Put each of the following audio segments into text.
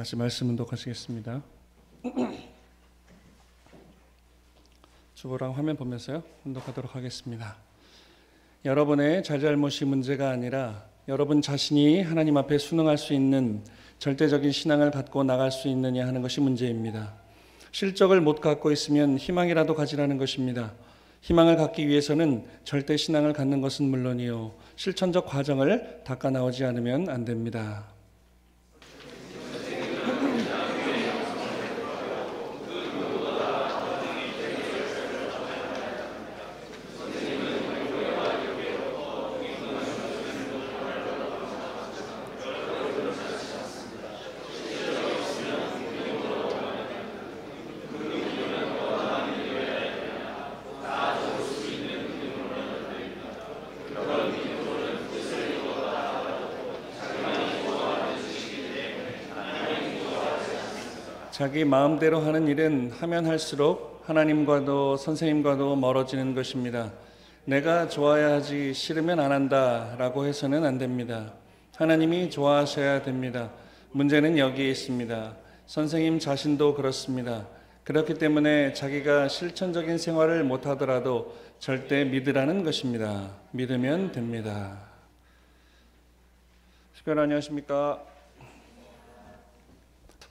다 같이 말씀 운동하시겠습니다. 주보랑 화면 보면서요 운동하도록 하겠습니다. 여러분의 잘잘못이 문제가 아니라 여러분 자신이 하나님 앞에 순응할 수 있는 절대적인 신앙을 갖고 나갈 수 있느냐 하는 것이 문제입니다. 실적을 못 갖고 있으면 희망이라도 가지라는 것입니다. 희망을 갖기 위해서는 절대 신앙을 갖는 것은 물론이요 실천적 과정을 닦아 나오지 않으면 안 됩니다. 자기 마음대로 하는 일은 하면 할수록 하나님과도 선생님과도 멀어지는 것입니다. 내가 좋아야 하지 싫으면 안 한다 라고 해서는 안 됩니다. 하나님이 좋아하셔야 됩니다. 문제는 여기에 있습니다. 선생님 자신도 그렇습니다. 그렇기 때문에 자기가 실천적인 생활을 못하더라도 절대 믿으라는 것입니다. 믿으면 됩니다. 식구들 안녕하십니까?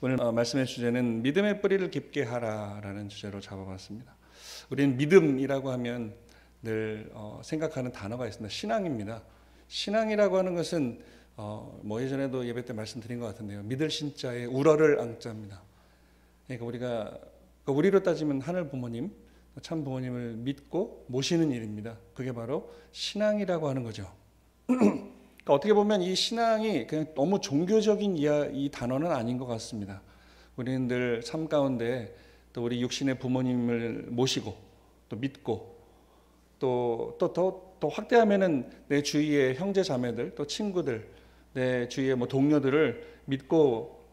오늘 말씀의 주제는 믿음의 뿌리를 깊게 하라라는 주제로 잡아봤습니다. 우리는 믿음이라고 하면 늘 생각하는 단어가 있습니다. 신앙입니다. 신앙이라고 하는 것은 예전에도 예배 때 말씀드린 것 같은데요. 믿을 신자에 우러를 앙자입니다. 그러니까 우리로 따지면 하늘 부모님, 참 부모님을 믿고 모시는 일입니다. 그게 바로 신앙이라고 하는 거죠. 그러니까 어떻게 보면 이 신앙이 그냥 너무 종교적인 이 단어는 아닌 것 같습니다. 우리는 늘 삶 가운데 또 우리 육신의 부모님을 모시고 또 믿고 또 더 확대하면은 내 주위의 형제 자매들 또 친구들 내 주위의 동료들을 믿고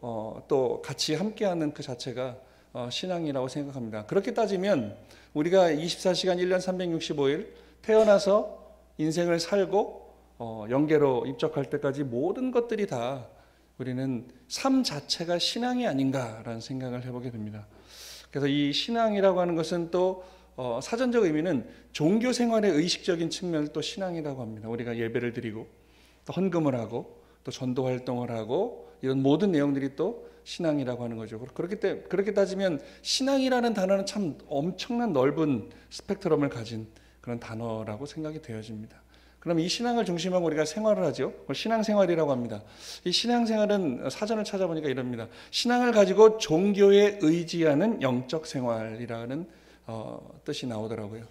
또 같이 함께하는 그 자체가 신앙이라고 생각합니다. 그렇게 따지면 우리가 24시간 1년 365일 태어나서 인생을 살고 영계로 입적할 때까지 모든 것들이 다 우리는 삶 자체가 신앙이 아닌가라는 생각을 해보게 됩니다. 그래서 이 신앙이라고 하는 것은 또 사전적 의미는 종교 생활의 의식적인 측면을 또 신앙이라고 합니다. 우리가 예배를 드리고 또 헌금을 하고 또 전도 활동을 하고 이런 모든 내용들이 또 신앙이라고 하는 거죠. 그렇게 따지면 신앙이라는 단어는 참 엄청난 넓은 스펙트럼을 가진 그런 단어라고 생각이 되어집니다. 그럼 이 신앙을 중심으로 우리가 생활을 하죠. 그걸 신앙생활이라고 합니다. 이 신앙생활은 사전을 찾아보니까 이럽니다. 신앙을 가지고 종교에 의지하는 영적 생활이라는 뜻이 나오더라고요.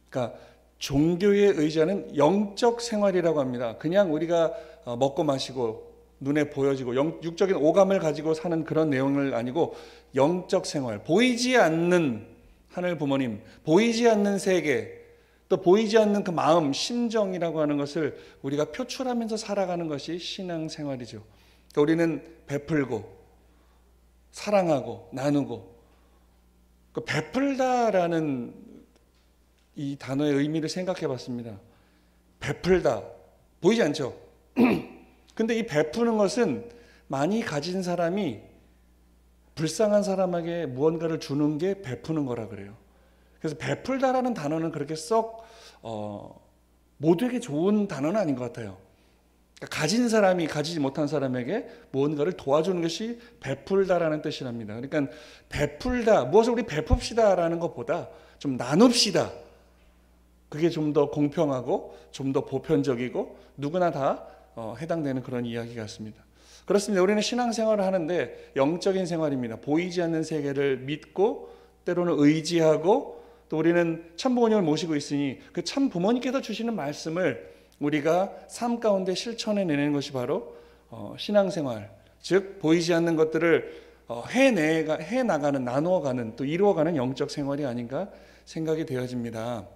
그러니까 종교에 의지하는 영적 생활이라고 합니다. 그냥 우리가 먹고 마시고 눈에 보여지고 육적인 오감을 가지고 사는 그런 내용을 아니고 영적 생활, 보이지 않는 하늘 부모님, 보이지 않는 세계, 또 보이지 않는 그 마음, 심정이라고 하는 것을 우리가 표출하면서 살아가는 것이 신앙생활이죠. 그러니까 우리는 베풀고 사랑하고 나누고 그 베풀다라는 이 단어의 의미를 생각해 봤습니다. 베풀다, 보이지 않죠? 근데 이 베푸는 것은 많이 가진 사람이 불쌍한 사람에게 무언가를 주는 게 베푸는 거라 그래요. 그래서 베풀다라는 단어는 그렇게 썩 모두에게 좋은 단어는 아닌 것 같아요. 그러니까 가진 사람이 가지지 못한 사람에게 무언가를 도와주는 것이 베풀다라는 뜻이랍니다. 그러니까 베풀다, 무엇을 우리 베풉시다라는 것보다 좀 나눕시다. 그게 좀 더 공평하고 좀 더 보편적이고 누구나 다 해당되는 그런 이야기 같습니다. 그렇습니다. 우리는 신앙생활을 하는데 영적인 생활입니다. 보이지 않는 세계를 믿고 때로는 의지하고 또 우리는 참 부모님을 모시고 있으니 그 참 부모님께서 주시는 말씀을 우리가 삶 가운데 실천해내는 것이 바로 신앙생활, 즉 보이지 않는 것들을 해나가는, 나누어가는, 또 이루어가는 영적 생활이 아닌가 생각이 되어집니다.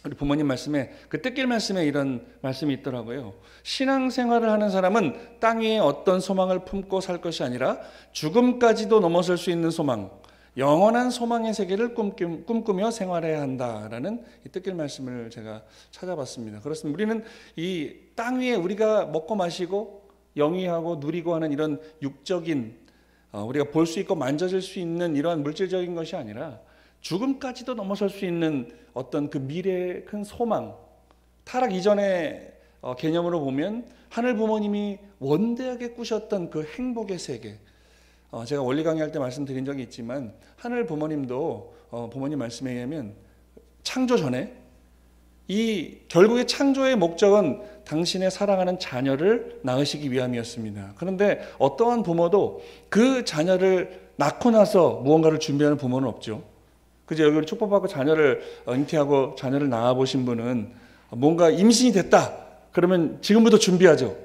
우리 부모님 말씀에 그 뜻길 말씀에 이런 말씀이 있더라고요. 신앙생활을 하는 사람은 땅 위에 어떤 소망을 품고 살 것이 아니라 죽음까지도 넘어설 수 있는 소망, 영원한 소망의 세계를 꿈꾸며 생활해야 한다라는 이 뜻길 말씀을 제가 찾아봤습니다. 그렇습니다. 우리는 이 땅 위에 우리가 먹고 마시고 영위하고 누리고 하는 이런 육적인 우리가 볼 수 있고 만져질 수 있는 이러한 물질적인 것이 아니라 죽음까지도 넘어설 수 있는 어떤 그 미래의 큰 소망, 타락 이전의 개념으로 보면 하늘 부모님이 원대하게 꾸셨던 그 행복의 세계, 제가 원리 강의할 때 말씀드린 적이 있지만 하늘 부모님도 부모님 말씀에 의하면 창조 전에 결국의 창조의 목적은 당신의 사랑하는 자녀를 낳으시기 위함이었습니다. 그런데 어떠한 부모도 그 자녀를 낳고 나서 무언가를 준비하는 부모는 없죠. 그죠? 여기 축복받고 자녀를 잉태하고 자녀를 낳아보신 분은 뭔가 임신이 됐다 그러면 지금부터 준비하죠.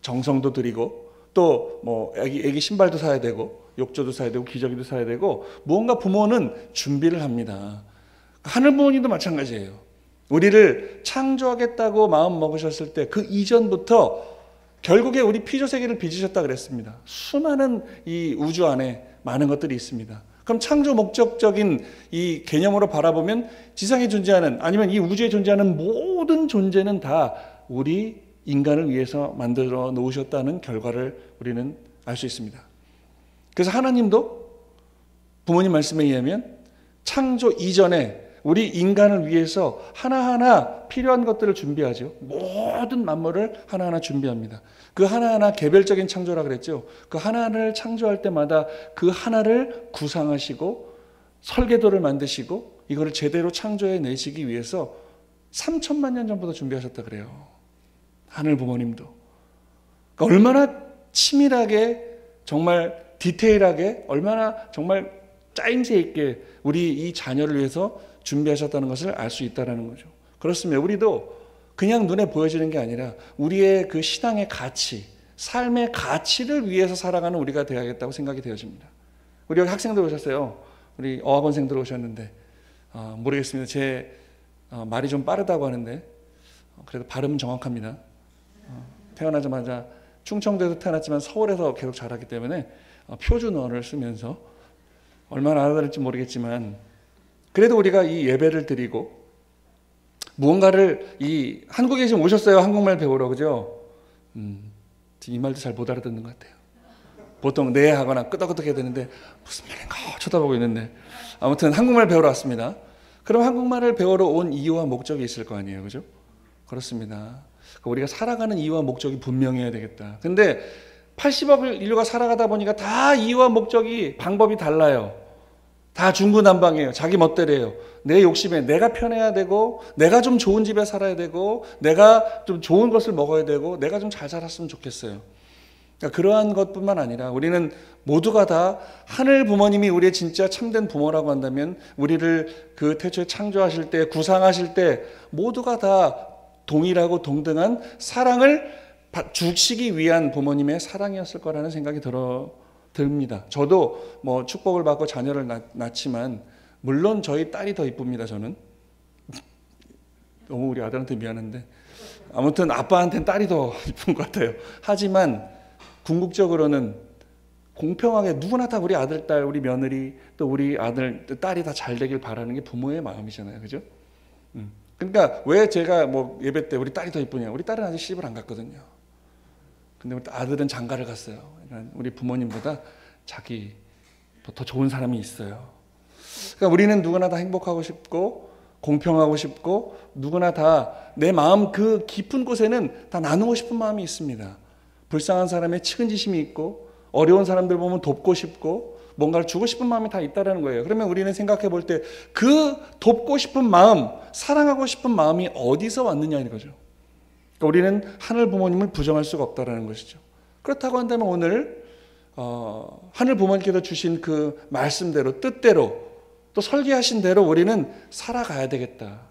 정성도 들이고 또 뭐 애기 신발도 사야 되고 욕조도 사야 되고 기저귀도 사야 되고 무언가 부모는 준비를 합니다. 하늘 부모님도 마찬가지예요. 우리를 창조하겠다고 마음 먹으셨을 때 그 이전부터 결국에 우리 피조세계를 빚으셨다 그랬습니다. 수많은 이 우주 안에 많은 것들이 있습니다. 그럼 창조 목적적인 이 개념으로 바라보면 지상에 존재하는 아니면 이 우주에 존재하는 모든 존재는 다 우리 인간을 위해서 만들어 놓으셨다는 결과를 우리는 알 수 있습니다. 그래서 하나님도 부모님 말씀에 의하면 창조 이전에 우리 인간을 위해서 하나하나 필요한 것들을 준비하죠. 모든 만물을 하나하나 준비합니다. 그 하나하나 개별적인 창조라 그랬죠. 그 하나를 창조할 때마다 그 하나를 구상하시고 설계도를 만드시고 이거를 제대로 창조해 내시기 위해서 3천만 년 전부터 준비하셨다 그래요. 하늘 부모님도. 그러니까 얼마나 치밀하게 정말 디테일하게 얼마나 정말 짜임새 있게 우리 이 자녀를 위해서 준비하셨다는 것을 알 수 있다는 거죠. 그렇습니다. 우리도 그냥 눈에 보여지는 게 아니라 우리의 그 신앙의 가치, 삶의 가치를 위해서 살아가는 우리가 되어야겠다고 생각이 되어집니다. 우리 여기 학생들 오셨어요. 우리 어학원생들 오셨는데 모르겠습니다. 제 말이 좀 빠르다고 하는데 그래도 발음은 정확합니다. 태어나자마자 충청도에서 태어났지만 서울에서 계속 자랐기 때문에 표준어를 쓰면서 얼마나 알아들을지 모르겠지만 그래도 우리가 이 예배를 드리고 무언가를 이 한국에 지금 오셨어요. 한국말 배우러 그죠? 이 말도 잘 못 알아듣는 것 같아요. 보통 네 하거나 끄덕끄덕 해야 되는데 무슨 말인가 쳐다보고 있는데 아무튼 한국말 배우러 왔습니다. 그럼 한국말을 배우러 온 이유와 목적이 있을 거 아니에요. 그죠? 그렇습니다. 우리가 살아가는 이유와 목적이 분명해야 되겠다. 근데 80억 인류가 살아가다 보니까 다 이유와 목적이 방법이 달라요. 다 중구난방이에요. 자기 멋대로예요. 내 욕심에 내가 편해야 되고 내가 좀 좋은 집에 살아야 되고 내가 좀 좋은 것을 먹어야 되고 내가 좀 잘 살았으면 좋겠어요. 그러니까 그러한 것뿐만 아니라 우리는 모두가 다 하늘 부모님이 우리의 진짜 참된 부모라고 한다면 우리를 그 태초에 창조하실 때 구상하실 때 모두가 다 동일하고 동등한 사랑을 주시기 위한 부모님의 사랑이었을 거라는 생각이 듭니다. 저도 뭐 축복을 받고 자녀를 낳지만 물론 저희 딸이 더 이쁩니다. 저는 너무 우리 아들한테 미안한데 아무튼 아빠한테는 딸이 더 이쁜 것 같아요. 하지만 궁극적으로는 공평하게 누구나 다 우리 아들, 딸, 우리 며느리 또 우리 아들, 딸이 다 잘 되길 바라는 게 부모의 마음이잖아요. 그죠? 그러니까 왜 제가 뭐 예배 때 우리 딸이 더 이쁘냐? 우리 딸은 아직 시집을 안 갔거든요. 근데 우리 아들은 장가를 갔어요. 우리 부모님보다 자기 더 좋은 사람이 있어요. 그러니까 우리는 누구나 다 행복하고 싶고 공평하고 싶고 누구나 다 내 마음 그 깊은 곳에는 다 나누고 싶은 마음이 있습니다. 불쌍한 사람의 측은지심이 있고 어려운 사람들 보면 돕고 싶고 뭔가를 주고 싶은 마음이 다 있다는 거예요. 그러면 우리는 생각해 볼 때 그 돕고 싶은 마음, 사랑하고 싶은 마음이 어디서 왔느냐 이거죠. 그러니까 우리는 하늘 부모님을 부정할 수가 없다는 것이죠. 그렇다고 한다면 오늘 하늘 부모님께서 주신 그 말씀대로 뜻대로 또 설계하신 대로 우리는 살아가야 되겠다.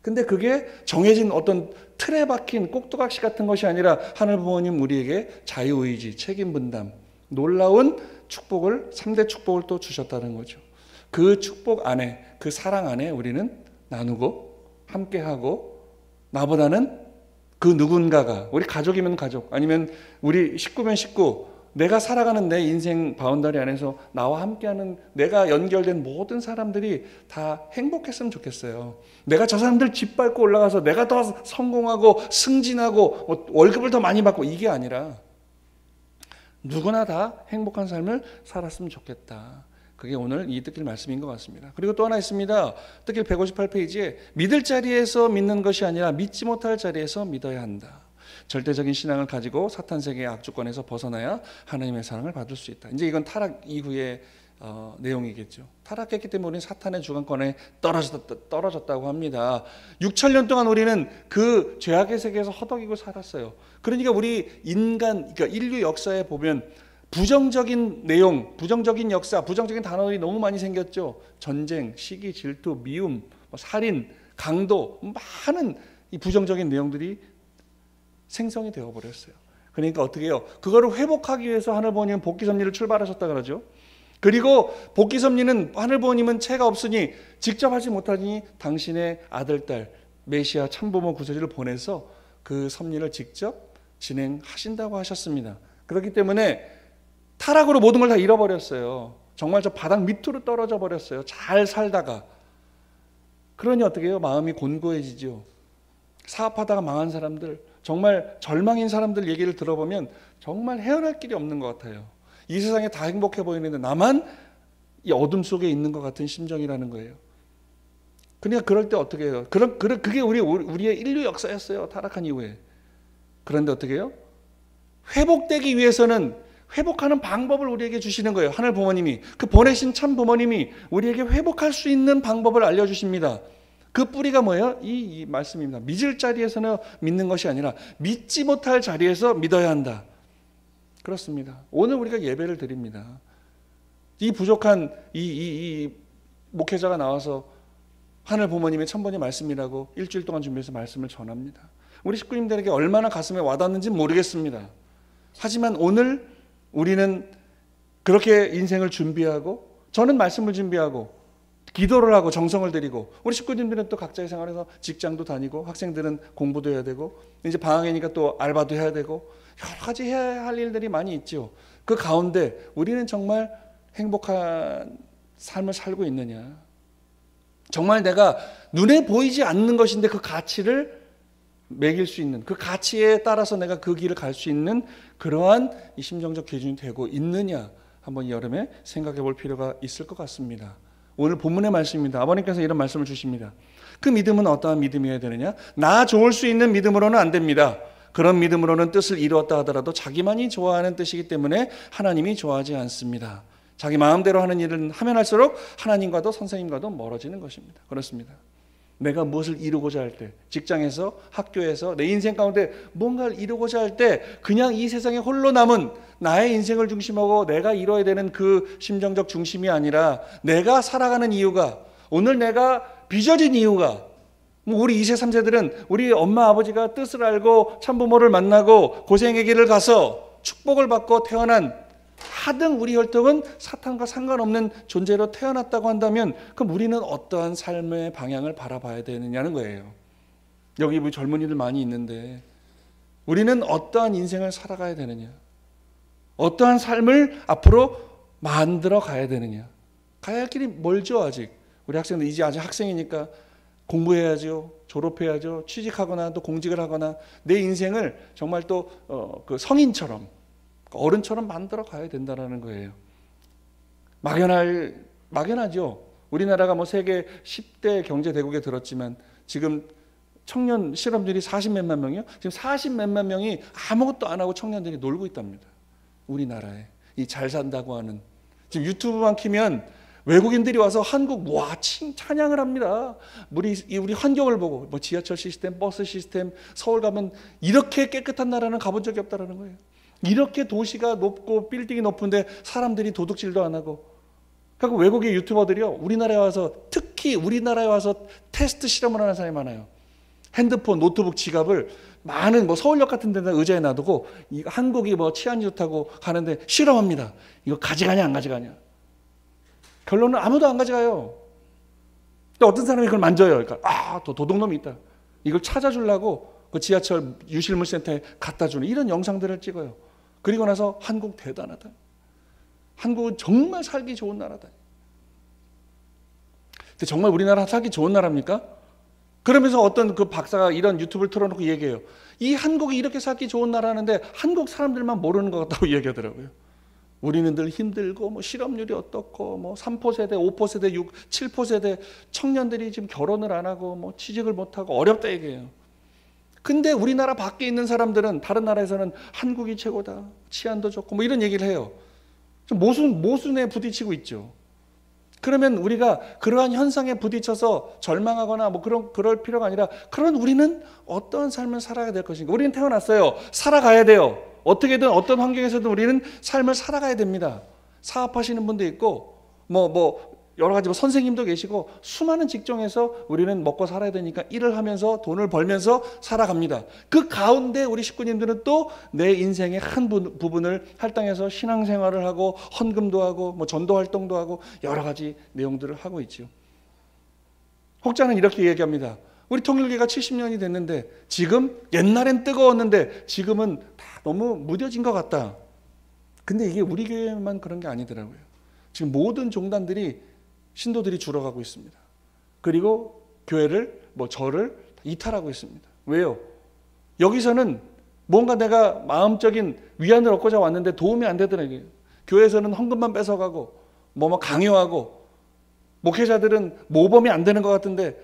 근데 그게 정해진 어떤 틀에 박힌 꼭두각시 같은 것이 아니라 하늘 부모님 우리에게 자유의지, 책임분담, 놀라운 축복을 3대 축복을 또 주셨다는 거죠. 그 축복 안에 그 사랑 안에 우리는 나누고 함께하고 나보다는 그 누군가가 우리 가족이면 가족 아니면 우리 식구면 식구 내가 살아가는 내 인생 바운더리 안에서 나와 함께하는 내가 연결된 모든 사람들이 다 행복했으면 좋겠어요. 내가 저 사람들 짓밟고 올라가서 내가 더 성공하고 승진하고 월급을 더 많이 받고 이게 아니라 누구나 다 행복한 삶을 살았으면 좋겠다. 그게 오늘 이 뜻길 말씀인 것 같습니다. 그리고 또 하나 있습니다. 뜻길 158페이지에 믿을 자리에서 믿는 것이 아니라 믿지 못할 자리에서 믿어야 한다. 절대적인 신앙을 가지고 사탄 세계의 악주권에서 벗어나야 하나님의 사랑을 받을 수 있다. 이제 이건 타락 이후의 내용이겠죠. 타락했기 때문에 우리는 사탄의 주관권에 떨어졌다고 합니다. 6,000년 동안 우리는 그 죄악의 세계에서 허덕이고 살았어요. 그러니까 우리 그러니까 인류 역사에 보면 부정적인 내용, 부정적인 역사, 부정적인 단어들이 너무 많이 생겼죠. 전쟁, 시기, 질투, 미움, 살인, 강도, 많은 이 부정적인 내용들이 생성이 되어버렸어요. 그러니까 어떻게 해요? 그거를 회복하기 위해서 하늘부모님은 복기섭리를 출발하셨다 그러죠. 그리고 복기섭리는 하늘부모님은 채가 없으니 직접 하지 못하니 당신의 아들, 딸, 메시아 참부모 구세주를 보내서 그 섭리를 직접 진행하신다고 하셨습니다. 그렇기 때문에 타락으로 모든 걸 다 잃어버렸어요. 정말 저 바닥 밑으로 떨어져 버렸어요. 잘 살다가. 그러니 어떻게 해요? 마음이 곤고해지죠. 사업하다가 망한 사람들, 정말 절망인 사람들 얘기를 들어보면 정말 헤어날 길이 없는 것 같아요. 이 세상에 다 행복해 보이는데 나만 이 어둠 속에 있는 것 같은 심정이라는 거예요. 그러니까 그럴 때 어떻게 해요? 그게 우리의 인류 역사였어요. 타락한 이후에. 그런데 어떻게 해요? 회복되기 위해서는 회복하는 방법을 우리에게 주시는 거예요. 하늘 부모님이, 그 보내신 참 부모님이 우리에게 회복할 수 있는 방법을 알려주십니다. 그 뿌리가 뭐예요? 이 말씀입니다. 믿을 자리에서는 믿는 것이 아니라 믿지 못할 자리에서 믿어야 한다. 그렇습니다. 오늘 우리가 예배를 드립니다. 이 부족한 이 목회자가 나와서 하늘 부모님의 천번의 말씀이라고 일주일 동안 준비해서 말씀을 전합니다. 우리 식구님들에게 얼마나 가슴에 와닿는지는 모르겠습니다. 하지만 오늘 우리는 그렇게 인생을 준비하고, 저는 말씀을 준비하고 기도를 하고 정성을 들이고, 우리 식구님들은 또 각자의 생활에서 직장도 다니고 학생들은 공부도 해야 되고 이제 방학이니까 또 알바도 해야 되고 여러 가지 해야 할 일들이 많이 있죠. 그 가운데 우리는 정말 행복한 삶을 살고 있느냐, 정말 내가 눈에 보이지 않는 것인데 그 가치를 매길 수 있는, 그 가치에 따라서 내가 그 길을 갈 수 있는 그러한 이 심정적 기준이 되고 있느냐, 한번 이 여름에 생각해 볼 필요가 있을 것 같습니다. 오늘 본문의 말씀입니다. 아버님께서 이런 말씀을 주십니다. 그 믿음은 어떠한 믿음이어야 되느냐? 나 좋을 수 있는 믿음으로는 안 됩니다. 그런 믿음으로는 뜻을 이루었다 하더라도 자기만이 좋아하는 뜻이기 때문에 하나님이 좋아하지 않습니다. 자기 마음대로 하는 일은 하면 할수록 하나님과도 선생님과도 멀어지는 것입니다. 그렇습니다. 내가 무엇을 이루고자 할 때, 직장에서, 학교에서, 내 인생 가운데 뭔가를 이루고자 할 때 그냥 이 세상에 홀로 남은 나의 인생을 중심하고 내가 이뤄야 되는 그 심정적 중심이 아니라 내가 살아가는 이유가, 오늘 내가 빚어진 이유가, 우리 2세 3세들은 우리 엄마 아버지가 뜻을 알고 참부모를 만나고 고생의 길을 가서 축복을 받고 태어난, 하등 우리 혈통은 사탄과 상관없는 존재로 태어났다고 한다면 그럼 우리는 어떠한 삶의 방향을 바라봐야 되느냐는 거예요. 여기 우리 젊은이들 많이 있는데 우리는 어떠한 인생을 살아가야 되느냐, 어떠한 삶을 앞으로 만들어 가야 되느냐. 가야 할 길이 멀죠. 아직 우리 학생들 이제 아직 학생이니까 공부해야죠, 졸업해야죠, 취직하거나 또 공직을 하거나 내 인생을 정말 또 그 성인처럼, 어른처럼 만들어 가야 된다는 거예요. 막연하죠. 우리나라가 뭐 세계 10대 경제 대국에 들었지만 지금 청년 실업률이 40몇만 명이요. 지금 40몇만 명이 아무것도 안 하고 청년들이 놀고 있답니다. 우리나라에 이 잘 산다고 하는, 지금 유튜브만 키면 외국인들이 와서 한국 찬양을 합니다. 우리 환경을 보고 뭐 지하철 시스템, 버스 시스템, 서울 가면 이렇게 깨끗한 나라는 가본 적이 없다라는 거예요. 이렇게 도시가 높고 빌딩이 높은데 사람들이 도둑질도 안 하고. 그러니까 외국의 유튜버들이요, 우리나라에 와서, 특히 우리나라에 와서 테스트 실험을 하는 사람이 많아요. 핸드폰, 노트북, 지갑을 많은 뭐 서울역 같은 데다 의자에 놔두고 한국이 뭐 치안이 좋다고 가는데 실험합니다. 이거 가져가냐 안 가져가냐. 결론은 아무도 안 가져가요. 근데 어떤 사람이 그걸 만져요. 그러니까 또 도둑놈이 있다. 이걸 찾아주려고 그 지하철 유실물센터에 갖다 주는 이런 영상들을 찍어요. 그리고 나서 한국 대단하다. 한국은 정말 살기 좋은 나라다. 근데 정말 우리나라 살기 좋은 나라입니까? 그러면서 어떤 그 박사가 이런 유튜브를 틀어놓고 얘기해요. 이 한국이 이렇게 살기 좋은 나라는데 한국 사람들만 모르는 것 같다고 얘기하더라고요. 우리는 늘 힘들고 뭐 실업률이 어떻고 뭐 3포 세대, 5포 세대, 7포 세대 청년들이 지금 결혼을 안 하고 뭐 취직을 못 하고 어렵다 얘기해요. 근데 우리나라 밖에 있는 사람들은 다른 나라에서는 한국이 최고다, 치안도 좋고 뭐 이런 얘기를 해요. 좀 모순에 부딪히고 있죠. 그러면 우리가 그러한 현상에 부딪혀서 절망하거나 뭐 그럴 필요가 아니라, 그런 우리는 어떤 삶을 살아야 될 것인가. 우리는 태어났어요. 살아가야 돼요. 어떻게든 어떤 환경에서든 우리는 삶을 살아가야 됩니다. 사업하시는 분도 있고 뭐 여러 가지 선생님도 계시고 수많은 직종에서 우리는 먹고 살아야 되니까 일을 하면서 돈을 벌면서 살아갑니다. 그 가운데 우리 식구님들은 또 내 인생의 한 부분을 할당해서 신앙생활을 하고 헌금도 하고 뭐 전도 활동도 하고 여러 가지 내용들을 하고 있죠. 혹자는 이렇게 얘기합니다. 우리 통일교가 70년이 됐는데 지금, 옛날엔 뜨거웠는데 지금은 다 너무 무뎌진 것 같다. 근데 이게 우리 교회만 그런 게 아니더라고요. 지금 모든 종단들이, 신도들이 줄어가고 있습니다. 그리고 교회를, 저를 이탈하고 있습니다. 왜요? 여기서는 뭔가 내가 마음적인 위안을 얻고자 왔는데 도움이 안 되더라고요. 교회에서는 헌금만 뺏어가고 뭐 강요하고, 목회자들은 모범이 안 되는 것 같은데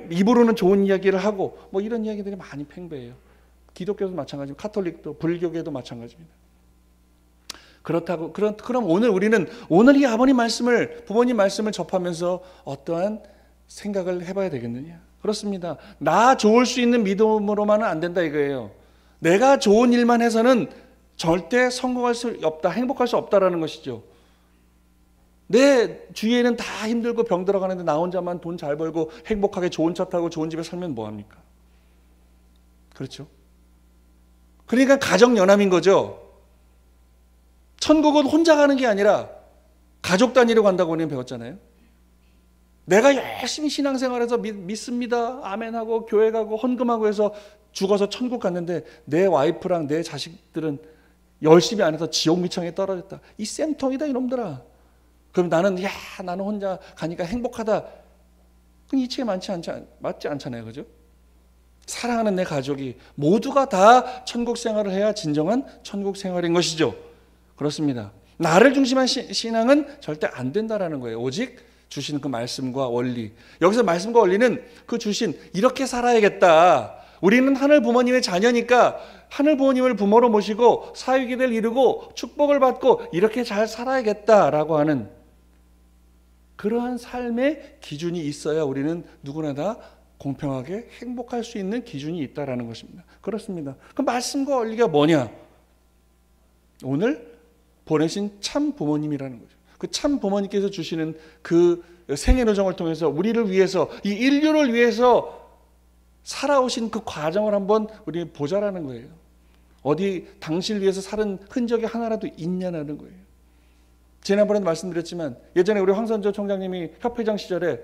입으로는 좋은 이야기를 하고 이런 이야기들이 많이 팽배해요. 기독교도 마찬가지고 카톨릭도, 불교계도 마찬가지입니다. 그렇다고 그럼 우리는 오늘 이 아버님 말씀을, 부모님 말씀을 접하면서 어떠한 생각을 해봐야 되겠느냐? 그렇습니다. 나 좋을 수 있는 믿음으로만은 안 된다 이거예요. 내가 좋은 일만 해서는 절대 성공할 수 없다, 행복할 수 없다라는 것이죠. 내 주위에는 다 힘들고 병 들어가는데 나 혼자만 돈 잘 벌고 행복하게 좋은 차 타고 좋은 집에 살면 뭐합니까? 그렇죠? 그러니까 가정연합인 거죠. 천국은 혼자 가는 게 아니라 가족 단위로 간다고 우리는 배웠잖아요. 내가 열심히 신앙생활해서 믿습니다, 아멘하고 교회 가고 헌금하고 해서 죽어서 천국 갔는데 내 와이프랑 내 자식들은 열심히 안 해서 지옥 미창에 떨어졌다. 이 쌤통이다 이놈들아. 그럼 나는 혼자 가니까 행복하다. 이치에 맞지 않잖아요. 그죠? 사랑하는 내 가족이 모두가 다 천국 생활을 해야 진정한 천국 생활인 것이죠. 그렇습니다. 나를 중심한 신앙은 절대 안 된다라는 거예요. 오직 주신 그 말씀과 원리. 여기서 말씀과 원리는 그 주신 이렇게 살아야겠다. 우리는 하늘 부모님의 자녀니까 하늘 부모님을 부모로 모시고 사위기를 이루고 축복을 받고 이렇게 잘 살아야겠다라고 하는 그러한 삶의 기준이 있어야 우리는 누구나 다 공평하게 행복할 수 있는 기준이 있다라는 것입니다. 그렇습니다. 그 말씀과 원리가 뭐냐? 오늘 보내신 참 부모님이라는 거죠. 그 참 부모님께서 주시는 그 생애노정을 통해서 우리를 위해서, 이 인류를 위해서 살아오신 그 과정을 한번 우리 보자라는 거예요. 어디 당신을 위해서 살은 흔적이 하나라도 있냐는 거예요. 지난번에도 말씀드렸지만 예전에 우리 황선조 총장님이 협회장 시절에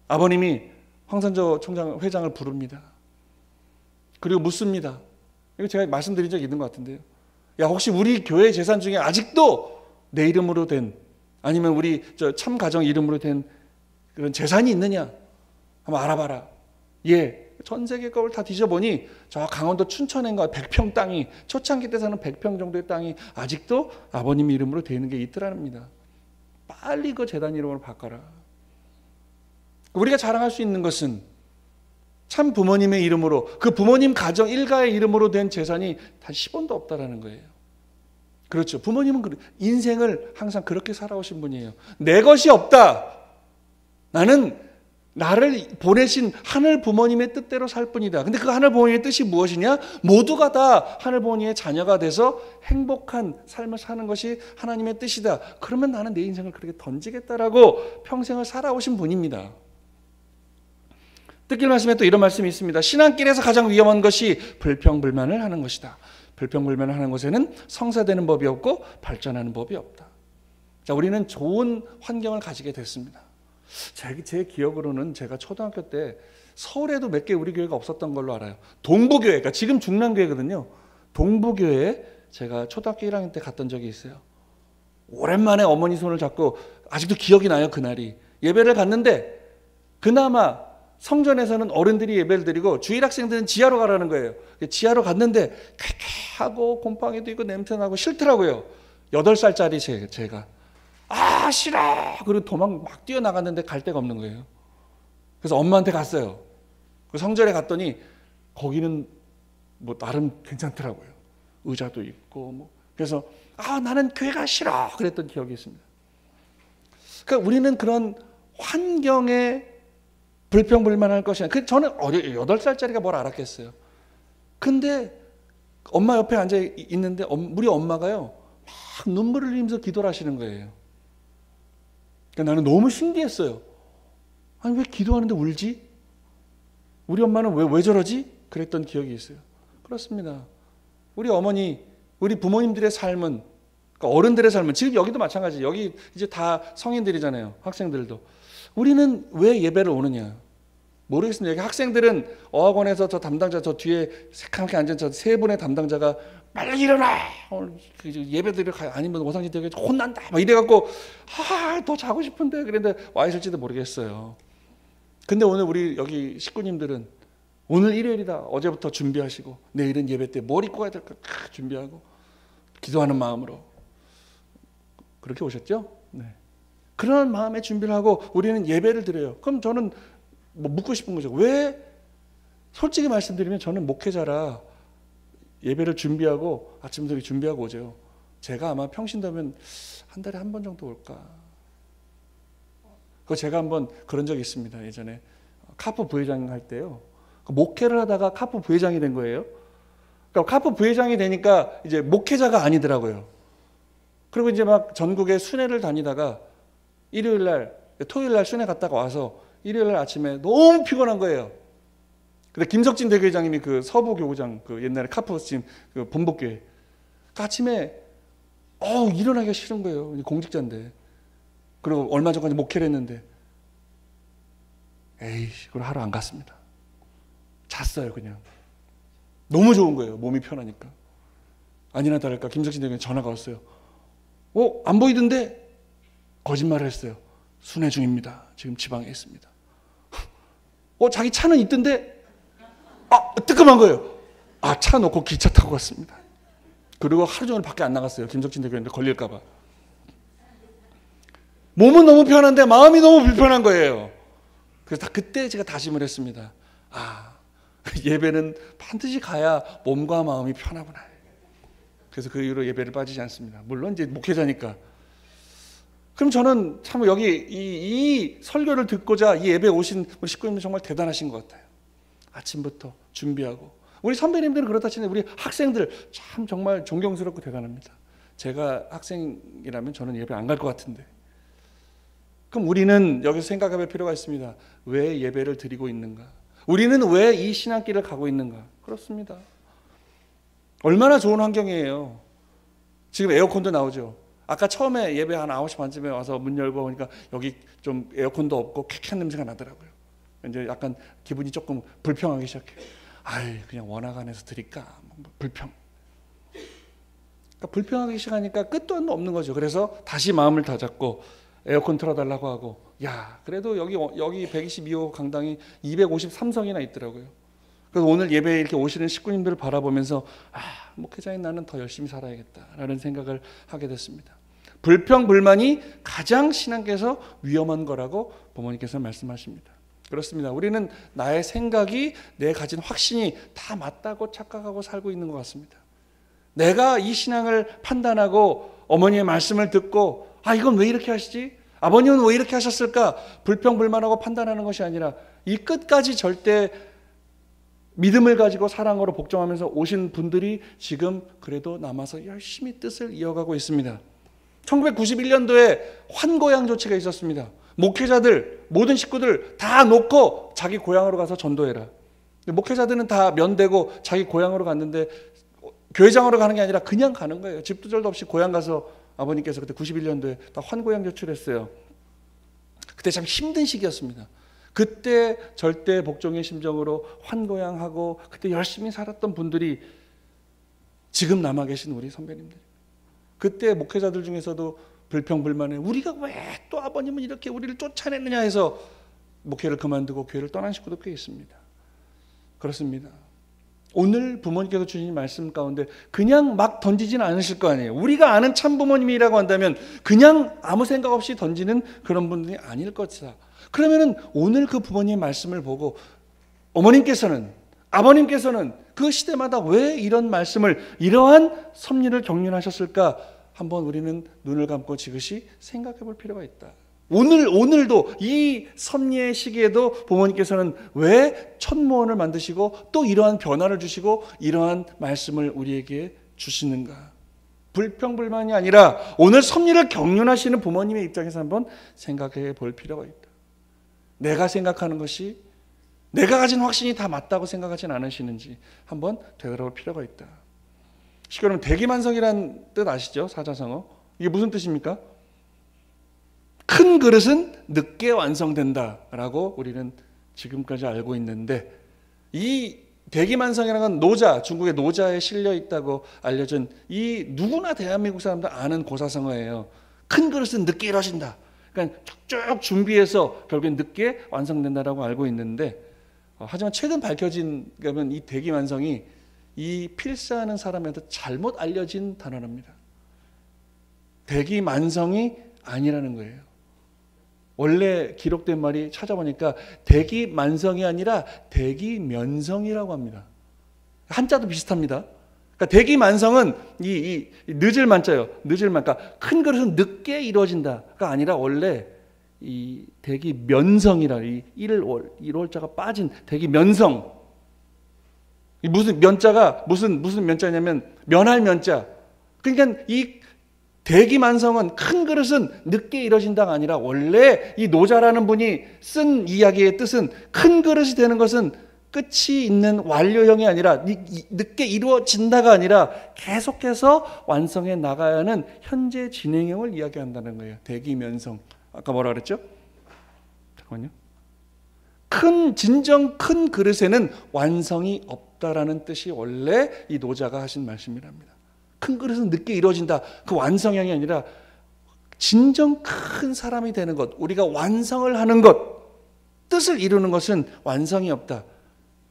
아버님이 황선조 총장 회장을 부릅니다. 그리고 묻습니다. 이거 제가 말씀드린 적이 있는 것 같은데요. 야, 혹시 우리 교회 재산 중에 아직도 내 이름으로 된, 아니면 우리 참 가정 이름으로 된 그런 재산이 있느냐? 한번 알아봐라. 예. 전 세계 걸 다 뒤져보니 저 강원도 춘천인가 100평 땅이, 초창기 때 사는 100평 정도의 땅이 아직도 아버님 이름으로 되어 있는 게 있더랍니다. 빨리 그 재단 이름으로 바꿔라. 우리가 자랑할 수 있는 것은 참 부모님의 이름으로, 그 부모님 가정 일가의 이름으로 된 재산이 단 10원도 없다라는 거예요. 그렇죠. 부모님은 인생을 항상 그렇게 살아오신 분이에요. 내 것이 없다. 나는 나를 보내신 하늘 부모님의 뜻대로 살 뿐이다. 근데 그 하늘 부모님의 뜻이 무엇이냐? 모두가 다 하늘 부모님의 자녀가 돼서 행복한 삶을 사는 것이 하나님의 뜻이다. 그러면 나는 내 인생을 그렇게 던지겠다라고 평생을 살아오신 분입니다. 뜻깊은 말씀에 또 이런 말씀이 있습니다. 신앙길에서 가장 위험한 것이 불평불만을 하는 것이다. 불평불만을 하는 곳에는 성사되는 법이 없고 발전하는 법이 없다. 자, 우리는 좋은 환경을 가지게 됐습니다. 제 기억으로는 제가 초등학교 때 서울에도 몇 개 우리 교회가 없었던 걸로 알아요. 동부교회, 그러니까 지금 중랑교회거든요. 동부교회에 제가 초등학교 1학년 때 갔던 적이 있어요. 오랜만에 어머니 손을 잡고, 아직도 기억이 나요. 그날이 예배를 갔는데 그나마 성전에서는 어른들이 예배를 드리고 주일 학생들은 지하로 가라는 거예요. 지하로 갔는데 쾌쾌하고 곰팡이도 있고 냄새나고 싫더라고요. 8살짜리 제가 아 싫어 그리고 도망 막 뛰어나갔는데 갈 데가 없는 거예요. 그래서 엄마한테 갔어요. 그 성전에 갔더니 거기는 뭐 나름 괜찮더라고요. 의자도 있고 뭐. 그래서 아 나는 교회가 싫어 그랬던 기억이 있습니다. 그러니까 우리는 그런 환경에 불평불만할 것이 아니라 저는 8살짜리가 뭘 알았겠어요. 근데 엄마 옆에 앉아 있는데 우리 엄마가요 막 눈물을 흘리면서 기도를 하시는 거예요. 그러니까 나는 너무 신기했어요. 아니 왜 기도하는데 울지? 우리 엄마는 왜 저러지? 그랬던 기억이 있어요. 그렇습니다. 우리 어머니, 우리 부모님들의 삶은, 그러니까 어른들의 삶은, 지금 여기도 마찬가지. 여기 이제 다 성인들이잖아요. 학생들도. 우리는 왜 예배를 오느냐? 모르겠습니다. 여기 학생들은 어학원에서 저 담당자, 저 뒤에 새카맣게 앉은 저 3분의 담당자가 빨리 일어나! 예배 드리러 가요. 아니면 오상진 되게 혼난다! 막 이래갖고, 더 자고 싶은데. 그런데 와 있을지도 모르겠어요. 근데 오늘 우리 여기 식구님들은 오늘 일요일이다. 어제부터 준비하시고 내일은 예배 때 뭘 입고 가야 될까 준비하고 기도하는 마음으로 그렇게 오셨죠? 네. 그런 마음에 준비를 하고 우리는 예배를 드려요. 그럼 저는 뭐 묻고 싶은 거죠. 왜? 솔직히 말씀드리면 저는 목회자라 예배를 준비하고 아침들이 준비하고 오죠. 제가 아마 평신도면 한 달에 한 번 정도 올까. 그 제가 한번 그런 적이 있습니다. 예전에 카프 부회장 할 때요. 목회를 하다가 카프 부회장이 된 거예요. 그러니까 카프 부회장이 되니까 이제 목회자가 아니더라고요. 그리고 이제 막 전국에 순회를 다니다가 일요일 날, 토요일 날 순회 갔다가 와서 일요일 날 아침에 너무 피곤한 거예요. 근데 김석진 대교회장님이 그 서부 교구장 그 옛날에 카프 지금 그 본복교회 그 아침에 일어나기가 싫은 거예요. 공직자인데. 그리고 얼마 전까지 목회를 했는데 그걸 하러 안 갔습니다. 잤어요 그냥. 너무 좋은 거예요. 몸이 편하니까. 아니나 다를까 김석진 대표님 전화가 왔어요. 안 보이던데? 거짓말을 했어요. 순회 중입니다. 지금 지방에 있습니다. 자기 차는 있던데? 뜨끔한 거예요. 차 놓고 기차 타고 갔습니다. 그리고 하루 종일 밖에 안 나갔어요. 김석진 대표님한테 걸릴까 봐. 몸은 너무 편한데 마음이 너무 불편한 거예요. 그래서 그때 제가 다짐을 했습니다. 예배는 반드시 가야 몸과 마음이 편하구나. 그래서 그 이후로 예배를 빠지지 않습니다. 물론 이제 목회자니까. 그럼 저는 참 여기 이 설교를 듣고자 이 예배에 오신 우리 식구님들 정말 대단하신 것 같아요. 아침부터 준비하고. 우리 선배님들은 그렇다 치는데 우리 학생들 참 정말 존경스럽고 대단합니다. 제가 학생이라면 저는 예배 안 갈 것 같은데. 그럼 우리는 여기서 생각해볼 필요가 있습니다. 왜 예배를 드리고 있는가? 우리는 왜 이 신앙길을 가고 있는가? 그렇습니다. 얼마나 좋은 환경이에요. 지금 에어컨도 나오죠. 아까 처음에 예배 한 9시 반쯤에 와서 문 열고 보니까 여기 좀 에어컨도 없고 쾌쾌한 냄새가 나더라고요. 이제 약간 기분이 조금 불평하기 시작해요. 그냥 원학 안에서 드릴까? 불평. 그러니까 불평하기 시작하니까 끝도 없는 거죠. 그래서 다시 마음을 다잡고 에어컨 틀어달라고 하고, 그래도 여기 122호 강당이 253성이나 있더라고요. 그래서 오늘 예배에 이렇게 오시는 식구님들을 바라보면서 목회자인 나는 더 열심히 살아야겠다라는 생각을 하게 됐습니다. 불평불만이 가장 신앙께서 위험한 거라고 부모님께서 말씀하십니다. 그렇습니다. 우리는 나의 생각이 내 가진 확신이 다 맞다고 착각하고 살고 있는 것 같습니다. 내가 이 신앙을 판단하고 어머니의 말씀을 듣고 이건 왜 이렇게 하시지? 아버님은 왜 이렇게 하셨을까? 불평불만하고 판단하는 것이 아니라 이 끝까지 절대 믿음을 가지고 사랑으로 복종하면서 오신 분들이 지금 그래도 남아서 열심히 뜻을 이어가고 있습니다. 1991년도에 환고양 조치가 있었습니다. 목회자들, 모든 식구들 다 놓고 자기 고향으로 가서 전도해라. 목회자들은 다 면대고 자기 고향으로 갔는데 교회장으로 가는 게 아니라 그냥 가는 거예요. 집도 절도 없이 고향 가서 아버님께서 그때 91년도에 다 환고양 조치했어요. 그때 참 힘든 시기였습니다. 그때 절대 복종의 심정으로 환고양하고 그때 열심히 살았던 분들이 지금 남아 계신 우리 선배님들. 그때 목회자들 중에서도 불평불만해 우리가 왜 또 아버님은 이렇게 우리를 쫓아냈느냐 해서 목회를 그만두고 교회를 떠난 식구도 꽤 있습니다. 그렇습니다. 오늘 부모님께서 주신 말씀 가운데 그냥 막 던지지는 않으실 거 아니에요. 우리가 아는 참 부모님이라고 한다면 그냥 아무 생각 없이 던지는 그런 분들이 아닐 것이다. 그러면은 오늘 그 부모님의 말씀을 보고 어머님께서는, 아버님께서는 그 시대마다 왜 이런 말씀을, 이러한 섭리를 경륜하셨을까? 한번 우리는 눈을 감고 지그시 생각해 볼 필요가 있다. 오늘도 이 섭리의 시기에도 부모님께서는 왜 천무원을 만드시고 또 이러한 변화를 주시고 이러한 말씀을 우리에게 주시는가? 불평불만이 아니라 오늘 섭리를 경륜하시는 부모님의 입장에서 한번 생각해 볼 필요가 있다. 내가 생각하는 것이, 내가 가진 확신이 다 맞다고 생각하진 않으시는지 한번 되돌아볼 필요가 있다. 쉽게 말하면 대기만성이라는 뜻 아시죠? 사자성어. 이게 무슨 뜻입니까? 큰 그릇은 늦게 완성된다라고 우리는 지금까지 알고 있는데, 이 대기만성이라는 건 노자, 중국의 노자에 실려 있다고 알려진, 이 누구나 대한민국 사람들 아는 고사성어예요. 큰 그릇은 늦게 이루어진다. 그러니까 쭉쭉 준비해서 결국엔 늦게 완성된다라고 알고 있는데, 하지만 최근 밝혀진, 그러면 이 대기만성이 이 필사하는 사람한테 잘못 알려진 단어랍니다. 대기만성이 아니라는 거예요. 원래 기록된 말이 찾아보니까 대기만성이 아니라 대기면성이라고 합니다. 한자도 비슷합니다. 그러니까 대기만성은 이 늦을 만자요. 늦을 만. 그러니까 큰 그릇은 늦게 이루어진다가 아니라 원래 이 대기면성이라, 이 1월자가 빠진 대기면성. 무슨 면자가 무슨 면자냐면 면할 면자. 그러니까 이 대기만성은, 큰 그릇은 늦게 이뤄진다가 아니라 원래 이 노자라는 분이 쓴 이야기의 뜻은 큰 그릇이 되는 것은 끝이 있는 완료형이 아니라 늦게 이루어진다가 아니라 계속해서 완성해 나가야 하는 현재 진행형을 이야기한다는 거예요. 대기면성. 아까 뭐라 그랬죠? 잠깐만요. 진정 큰 그릇에는 완성이 없다라는 뜻이 원래 이 노자가 하신 말씀이랍니다. 큰 그릇은 늦게 이루어진다. 그 완성형이 아니라 진정 큰 사람이 되는 것, 우리가 완성을 하는 것, 뜻을 이루는 것은 완성이 없다.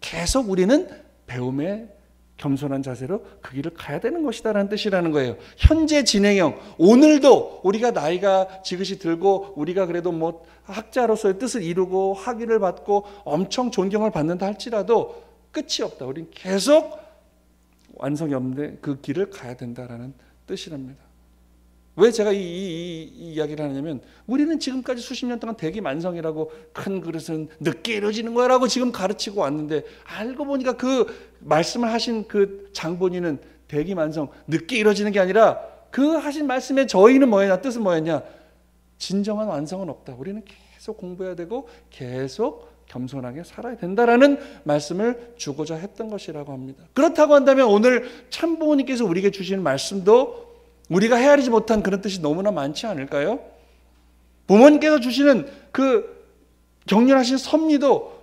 계속 우리는 배움에 겸손한 자세로 그 길을 가야 되는 것이다라는 뜻이라는 거예요. 현재 진행형. 오늘도 우리가 나이가 지긋이 들고 우리가 그래도 뭐 학자로서의 뜻을 이루고 학위를 받고 엄청 존경을 받는다 할지라도 끝이 없다. 우리는 계속 완성이 없는데 그 길을 가야 된다라는 뜻이랍니다. 왜 제가 이 이야기를 하냐면, 우리는 지금까지 수십 년 동안 대기만성이라고, 큰 그릇은 늦게 이루어지는 거라고 지금 가르치고 왔는데, 알고 보니까 그 말씀을 하신 그 장본인은 대기만성, 늦게 이루어지는 게 아니라 그 하신 말씀의 저희는 뭐였냐, 뜻은 뭐였냐, 진정한 완성은 없다. 우리는 계속 공부해야 되고 계속 겸손하게 살아야 된다라는 말씀을 주고자 했던 것이라고 합니다. 그렇다고 한다면 오늘 참부모님께서 우리에게 주시는 말씀도 우리가 헤아리지 못한 그런 뜻이 너무나 많지 않을까요? 부모님께서 주시는 그 격려하신 섭리도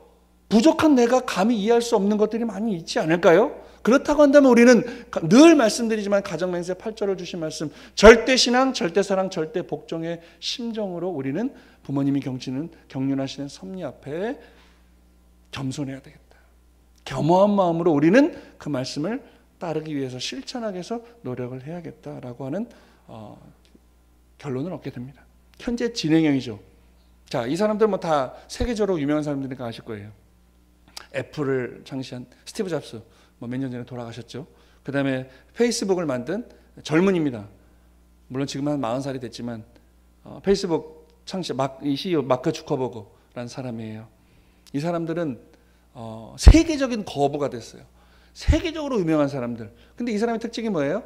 부족한 내가 감히 이해할 수 없는 것들이 많이 있지 않을까요? 그렇다고 한다면 우리는 늘 말씀드리지만 가정맹세 8절을 주신 말씀, 절대신앙, 절대사랑, 절대복종의 심정으로 우리는 부모님이 격려하시는 섭리 앞에 겸손해야 되겠다. 겸허한 마음으로 우리는 그 말씀을 따르기 위해서, 실천하기 위해서 노력을 해야겠다라고 하는 결론을 얻게 됩니다. 현재 진행형이죠. 자, 이 사람들 뭐 다 세계적으로 유명한 사람들이니까 아실 거예요. 애플을 창시한 스티브 잡스, 뭐 몇 년 전에 돌아가셨죠. 그 다음에 페이스북을 만든 젊은입니다. 물론 지금 한 40살이 됐지만 페이스북 창시 이 CEO 마크 주커버그라는 사람이에요. 이 사람들은 세계적인 거부가 됐어요. 세계적으로 유명한 사람들. 근데 이 사람의 특징이 뭐예요?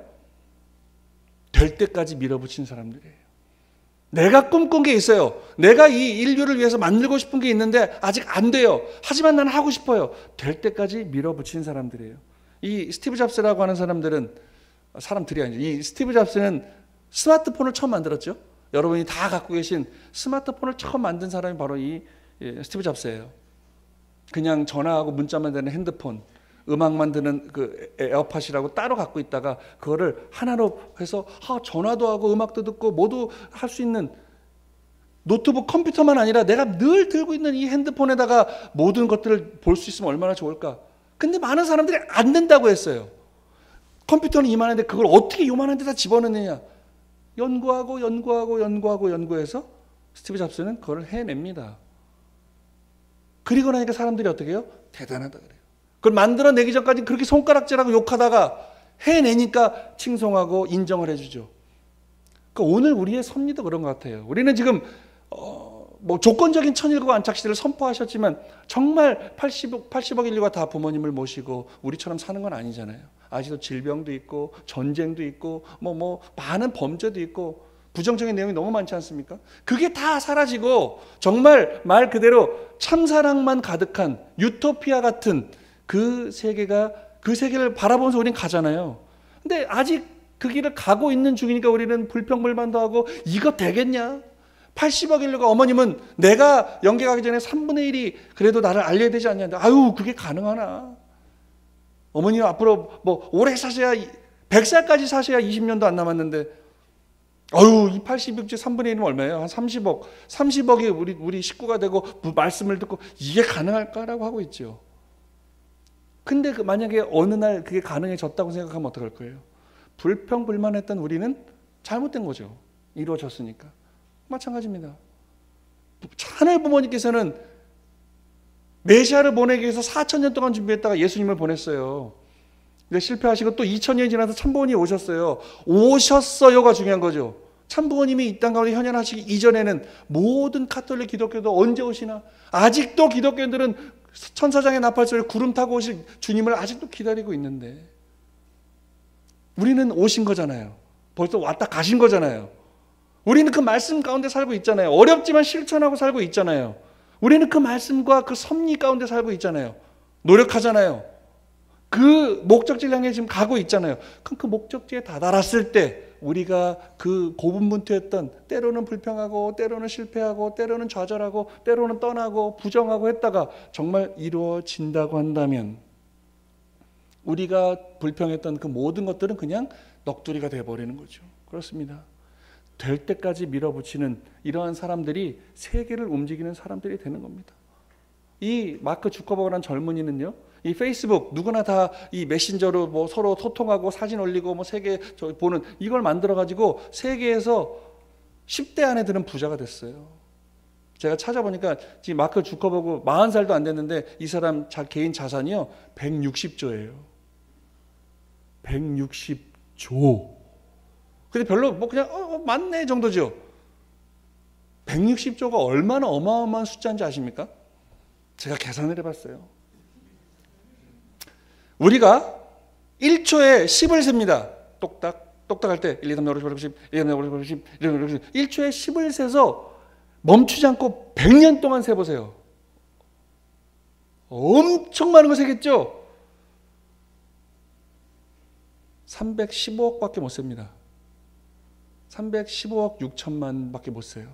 될 때까지 밀어붙인 사람들이에요. 내가 꿈꾼 게 있어요. 내가 이 인류를 위해서 만들고 싶은 게 있는데 아직 안 돼요. 하지만 나는 하고 싶어요. 될 때까지 밀어붙인 사람들이에요. 이 스티브 잡스라고 하는 사람들이 아니죠. 이 스티브 잡스는 스마트폰을 처음 만들었죠. 여러분이 다 갖고 계신 스마트폰을 처음 만든 사람이 바로 이 스티브 잡스예요. 그냥 전화하고 문자만 되는 핸드폰, 음악만 드는 그 에어팟이라고 따로 갖고 있다가 그거를 하나로 해서 전화도 하고 음악도 듣고 모두 할 수 있는 노트북 컴퓨터만 아니라 내가 늘 들고 있는 이 핸드폰에다가 모든 것들을 볼 수 있으면 얼마나 좋을까. 근데 많은 사람들이 안 된다고 했어요. 컴퓨터는 이만한데 그걸 어떻게 요만한 데다 집어넣느냐. 연구해서 스티브 잡스는 그걸 해냅니다. 그리고 나니까 사람들이 어떻게 해요? 대단하다 그래요. 그걸 만들어내기 전까지 그렇게 손가락질하고 욕하다가 해내니까 칭송하고 인정을 해주죠. 그러니까 오늘 우리의 섭리도 그런 것 같아요. 우리는 지금 뭐 조건적인 천일국 안착 시대를 선포하셨지만 정말 80억 인류가 다 부모님을 모시고 우리처럼 사는 건 아니잖아요. 아직도 질병도 있고 전쟁도 있고 뭐 많은 범죄도 있고 부정적인 내용이 너무 많지 않습니까? 그게 다 사라지고 정말 말 그대로 참사랑만 가득한 유토피아 같은 그 세계를 바라보면서 우리는 가잖아요. 근데 아직 그 길을 가고 있는 중이니까 우리는 불평불만도 하고 이거 되겠냐? 80억 인류가 어머님은 내가 영계 가기 전에 3분의 1이 그래도 나를 알려야 되지 않냐. 아유 그게 가능하나. 어머니는 앞으로 뭐 오래 사셔야 100살까지 사셔야 20년도 안 남았는데 아유 이 80억 중 3분의 1이면 얼마예요? 한 30억이 우리 식구가 되고 말씀을 듣고 이게 가능할까라고 하고 있죠. 근데 만약에 어느 날 그게 가능해졌다고 생각하면 어떡할 거예요? 불평불만했던 우리는 잘못된 거죠. 이루어졌으니까. 마찬가지입니다. 하늘 부모님께서는 메시아를 보내기 위해서 4,000년 동안 준비했다가 예수님을 보냈어요. 근데 실패하시고 또 2,000년이 지나서 참부모님이 오셨어요. 오셨어요가 중요한 거죠. 참부모님이 이 땅 가운데 현현하시기 이전에는 모든 카톨릭 기독교도 언제 오시나? 아직도 기독교인들은 천사장의 나팔소리를 구름 타고 오실 주님을 아직도 기다리고 있는데 우리는 오신 거잖아요. 벌써 왔다 가신 거잖아요. 우리는 그 말씀 가운데 살고 있잖아요. 어렵지만 실천하고 살고 있잖아요. 우리는 그 말씀과 그 섭리 가운데 살고 있잖아요. 노력하잖아요. 그 목적지를 향해 지금 가고 있잖아요. 그럼 그 목적지에 다다랐을 때 우리가 그 고분분투했던 때로는 불평하고 때로는 실패하고 때로는 좌절하고 때로는 떠나고 부정하고 했다가 정말 이루어진다고 한다면 우리가 불평했던 그 모든 것들은 그냥 넋두리가 돼버리는 거죠. 그렇습니다. 될 때까지 밀어붙이는 이러한 사람들이 세계를 움직이는 사람들이 되는 겁니다. 이 마크 주커버그라는 젊은이는요, 이 페이스북 누구나 다 이 메신저로 뭐 서로 소통하고 사진 올리고 뭐 세계 보는 이걸 만들어 가지고 세계에서 10대 안에 드는 부자가 됐어요. 제가 찾아보니까 지금 마크 주커버그 40살도 안 됐는데 이 사람 개인 자산이요 160조예요. 160조. 근데 별로 뭐 그냥 맞네 정도죠. 160조가 얼마나 어마어마한 숫자인지 아십니까? 제가 계산을 해봤어요. 우리가 1초에 10을 셉니다. 똑딱 할 때 1, 2, 3, 4, 5, 6, 7, 1, 2, 3, 4, 5, 6, 7, 1, 2, 3, 4, 5, 6, 7, 1초에 10을 세서 멈추지 않고 100년 동안 세보세요. 엄청 많은 거 세겠죠? 315억 밖에 못 셉니다. 315억 6천만 밖에 못 세요.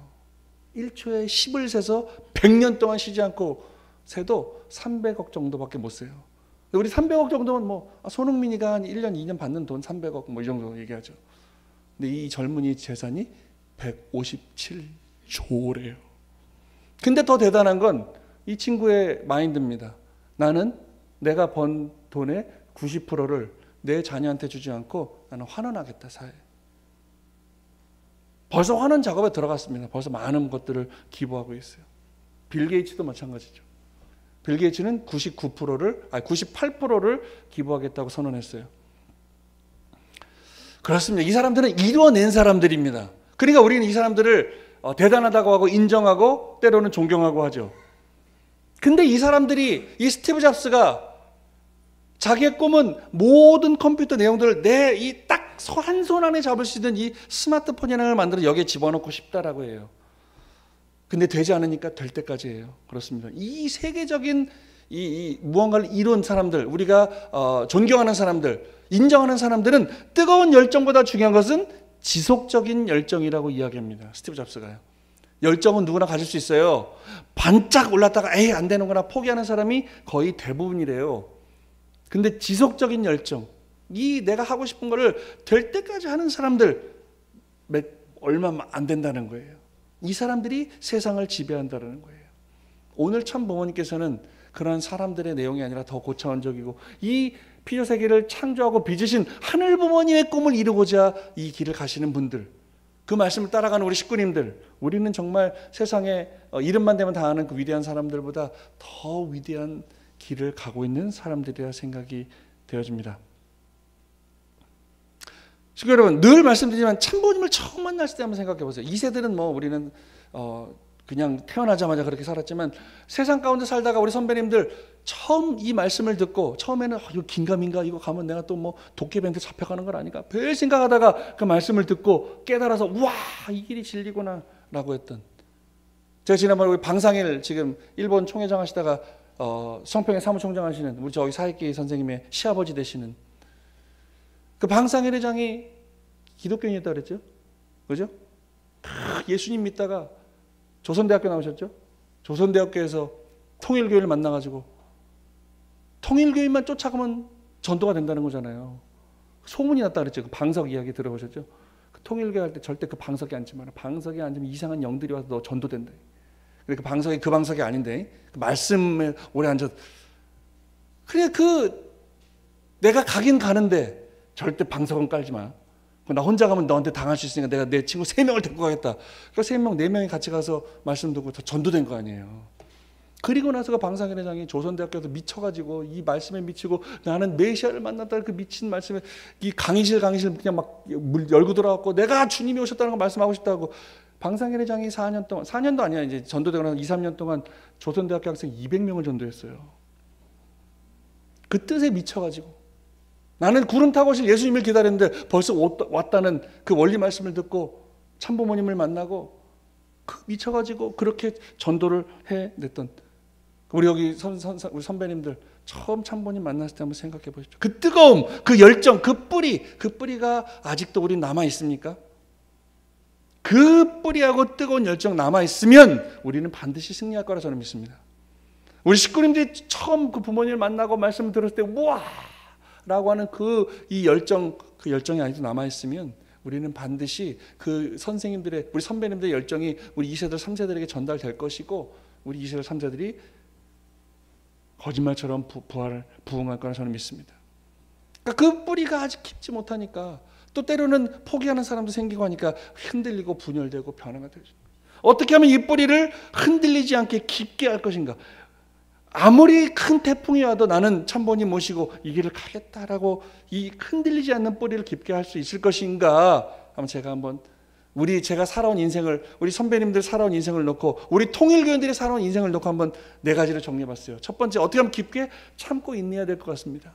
1초에 10을 세서 100년 동안 쉬지 않고 세도 300억 정도밖에 못 세요. 우리 300억 정도면 뭐 손흥민이가 한 1년 2년 받는 돈 300억 뭐 이 정도 얘기하죠. 근데 이 젊은이 재산이 157조래요. 근데 더 대단한 건 이 친구의 마인드입니다. 나는 내가 번 돈의 90%를 내 자녀한테 주지 않고 나는 환원하겠다 사회에. 벌써 환원 작업에 들어갔습니다. 벌써 많은 것들을 기부하고 있어요. 빌 게이츠도 마찬가지죠. 빌 게이츠는 98%를 기부하겠다고 선언했어요. 그렇습니다. 이 사람들은 이루어낸 사람들입니다. 그러니까 우리는 이 사람들을 대단하다고 하고 인정하고 때로는 존경하고 하죠. 근데 이 사람들이 이 스티브 잡스가 자기의 꿈은 모든 컴퓨터 내용들을 내 이 딱 한 손 안에 잡을 수 있는 이 스마트폰이라는 걸 만들어 여기에 집어넣고 싶다라고 해요. 근데 되지 않으니까 될 때까지 해요. 그렇습니다. 이 세계적인 이 무언가를 이룬 사람들, 우리가 존경하는 사람들, 인정하는 사람들은 뜨거운 열정보다 중요한 것은 지속적인 열정이라고 이야기합니다. 스티브 잡스가요. 열정은 누구나 가질 수 있어요. 반짝 올랐다가 에이 안 되는구나 포기하는 사람이 거의 대부분이래요. 근데 지속적인 열정, 이 내가 하고 싶은 거를 될 때까지 하는 사람들 얼마 안 된다는 거예요. 이 사람들이 세상을 지배한다는 거예요. 오늘 참 부모님께서는 그런 사람들의 내용이 아니라 더 고차원적이고 이 피조 세계를 창조하고 빚으신 하늘 부모님의 꿈을 이루고자 이 길을 가시는 분들, 그 말씀을 따라가는 우리 식구님들, 우리는 정말 세상에 이름만 대면 다 아는 그 위대한 사람들보다 더 위대한 길을 가고 있는 사람들이라 생각이 되어집니다. 식구 여러분, 늘 말씀드리지만 참부모님을 처음 만났을 때 한번 생각해 보세요. 이 세대는 뭐 우리는 그냥 태어나자마자 그렇게 살았지만 세상 가운데 살다가 우리 선배님들 처음 이 말씀을 듣고 처음에는 이거 긴가민가, 이거 가면 내가 또 뭐 도깨비한테 잡혀가는 건 아닌가 별 생각하다가 그 말씀을 듣고 깨달아서 우와, 이 길이 진리구나 라고 했던, 제가 지난번에 우리 방상일 지금 일본 총회장 하시다가 성평에 사무총장 하시는 우리 저기 사익기 선생님의 시아버지 되시는 그 방상일 회장이 기독교인이었다 그랬죠? 그죠? 예수님 믿다가 조선대학교 나오셨죠? 조선대학교에서 통일교회를 만나가지고 통일교인만 쫓아가면 전도가 된다는 거잖아요. 소문이 났다 그랬죠. 그 방석 이야기 들어보셨죠? 그 통일교회 할 때 절대 그 방석에 앉지 마라. 방석에 앉으면 이상한 영들이 와서 너 전도된다. 그 방석이 아닌데 그 말씀에 오래 앉아. 그래 내가 가긴 가는데 절대 방석은 깔지 마. 나 혼자 가면 너한테 당할 수 있으니까 내가 내 친구 3명을 데리고 가겠다. 그러니까 3명, 4명이 같이 가서 말씀 듣고 다 전도된 거 아니에요. 그리고 나서 그 방상일 회장이 조선대학교에서 미쳐가지고 이 말씀에 미치고 나는 메시아를 만났다, 그 미친 말씀에 이 강의실 그냥 막 물 열고 들어갔고 내가 주님이 오셨다는 거 말씀하고 싶다고. 방상일 회장이 4년 동안, 4년도 아니야, 이제 전도되고 나서 2, 3년 동안 조선대학교 학생 200명을 전도했어요. 그 뜻에 미쳐가지고 나는 구름 타고 오실 예수님을 기다렸는데 벌써 왔다는 그 원리 말씀을 듣고 참부모님을 만나고 미쳐가지고 그렇게 전도를 해냈던 우리 여기 우리 선배님들 처음 참부모님 만났을 때 한번 생각해 보십시오. 그 뜨거움, 그 열정, 그 뿌리가 아직도 우리 남아 있습니까? 그 뿌리하고 뜨거운 열정 남아 있으면 우리는 반드시 승리할 거라 저는 믿습니다. 우리 식구님들이 처음 그 부모님을 만나고 말씀을 들었을 때 우와 라고 하는 이 열정, 그 열정이 아직도 남아있으면 우리는 반드시 그 선생님들의, 우리 선배님들의 열정이 우리 2세들, 3세들에게 전달될 것이고 우리 2세들, 3세들이 거짓말처럼 부흥할 거라 저는 믿습니다. 그러니까 그 뿌리가 아직 깊지 못하니까 또 때로는 포기하는 사람도 생기고 하니까 흔들리고 분열되고 변화가 되죠. 어떻게 하면 이 뿌리를 흔들리지 않게 깊게 할 것인가? 아무리 큰 태풍이 와도 나는 참부모님 모시고 이 길을 가겠다라고 이 흔들리지 않는 뿌리를 깊게 할 수 있을 것인가? 한번 제가 살아온 인생을, 우리 선배님들 살아온 인생을 놓고 우리 통일교인들이 살아온 인생을 놓고 한번 4가지를 정리해봤어요. 첫 번째, 어떻게 하면 깊게 참고 인내해야 될 것 같습니다.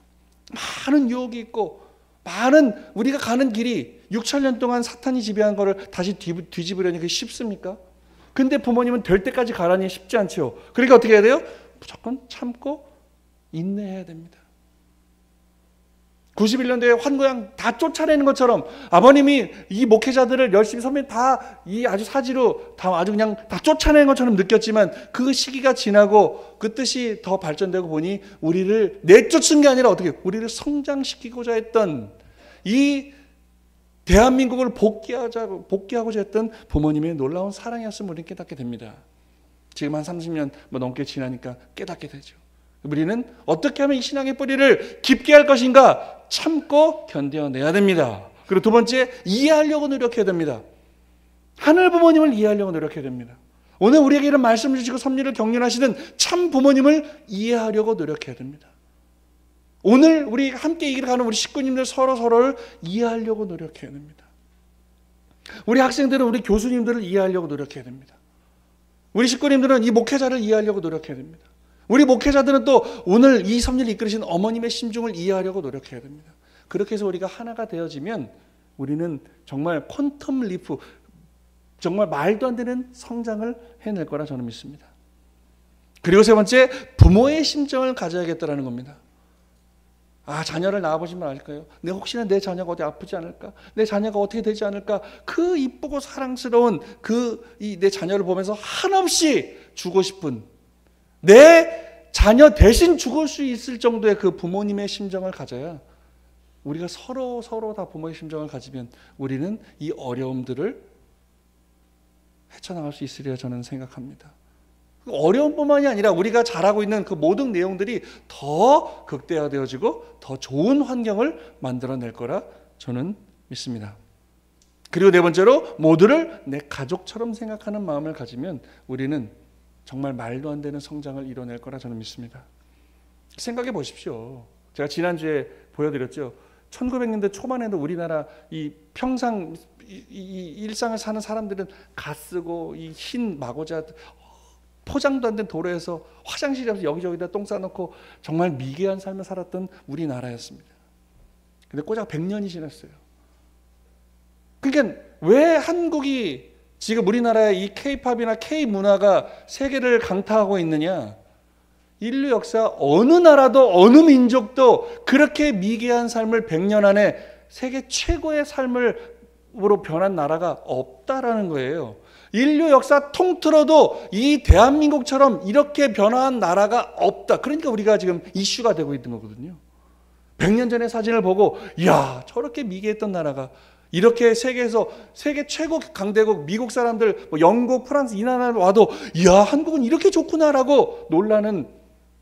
많은 유혹이 있고 많은 우리가 가는 길이 6,000년 동안 사탄이 지배한 거를 다시 뒤집으려니 그게 쉽습니까? 근데 부모님은 될 때까지 가라니 쉽지 않죠. 그러니까 어떻게 해야 돼요? 무조건 참고 인내해야 됩니다. 91년도에 환고양 다 쫓아내는 것처럼 아버님이 이 목회자들을 열심히 선배님 다 이 아주 사지로 다 아주 그냥 다 쫓아내는 것처럼 느꼈지만 그 시기가 지나고 그 뜻이 더 발전되고 보니 우리를 내쫓은 게 아니라 어떻게 우리를 성장시키고자 했던 이 대한민국을 복귀하고자 했던 부모님의 놀라운 사랑이었음을 우리는 깨닫게 됩니다. 지금 한 30년 넘게 지나니까 깨닫게 되죠. 우리는 어떻게 하면 이 신앙의 뿌리를 깊게 할 것인가? 참고 견뎌내야 됩니다. 그리고 두 번째, 이해하려고 노력해야 됩니다. 하늘 부모님을 이해하려고 노력해야 됩니다. 오늘 우리에게 이런 말씀을 주시고 섭리를 격려하시는 참 부모님을 이해하려고 노력해야 됩니다. 오늘 우리 함께 이 길을 가는 우리 식구님들 서로를 이해하려고 노력해야 됩니다. 우리 학생들은 우리 교수님들을 이해하려고 노력해야 됩니다. 우리 식구님들은 이 목회자를 이해하려고 노력해야 됩니다. 우리 목회자들은 또 오늘 이 섭리를 이끌으신 어머님의 심중을 이해하려고 노력해야 됩니다. 그렇게 해서 우리가 하나가 되어지면 우리는 정말 퀀텀 리프, 정말 말도 안 되는 성장을 해낼 거라 저는 믿습니다. 그리고 세 번째, 부모의 심정을 가져야겠다는 겁니다. 자녀를 낳아보시면 알까요? 혹시나 내 자녀가 어디 아프지 않을까? 내 자녀가 어떻게 되지 않을까? 그 이쁘고 사랑스러운 내 자녀를 보면서 한없이 주고 싶은, 내 자녀 대신 죽을 수 있을 정도의 그 부모님의 심정을 가져야, 우리가 서로 다 부모의 심정을 가지면 우리는 이 어려움들을 헤쳐나갈 수 있으리라 저는 생각합니다. 어려운 뿐만이 아니라 우리가 잘하고 있는 그 모든 내용들이 더 극대화되어지고 더 좋은 환경을 만들어낼 거라 저는 믿습니다. 그리고 네 번째로 모두를 내 가족처럼 생각하는 마음을 가지면 우리는 정말 말도 안 되는 성장을 이뤄낼 거라 저는 믿습니다. 생각해 보십시오. 제가 지난주에 보여드렸죠. 1900년대 초반에도 우리나라 이 평상 이 일상을 사는 사람들은 갓 쓰고 이 흰 마고자 포장도 안 된 도로에서 화장실에 없어 여기저기다 똥 싸놓고 정말 미개한 삶을 살았던 우리나라였습니다. 근데 고작 100년이 지났어요. 그러니까 왜 한국이 지금 우리나라의 이 K-팝이나 K-문화가 세계를 강타하고 있느냐? 인류 역사 어느 나라도 어느 민족도 그렇게 미개한 삶을 100년 안에 세계 최고의 삶으로 변한 나라가 없다라는 거예요. 인류 역사 통틀어도 이 대한민국처럼 이렇게 변화한 나라가 없다. 그러니까 우리가 지금 이슈가 되고 있는 거거든요. 100년 전의 사진을 보고 야 저렇게 미개했던 나라가 이렇게 세계에서 세계 최고 강대국 미국 사람들 뭐 영국, 프랑스 이 나라 와도 야 한국은 이렇게 좋구나라고 놀라는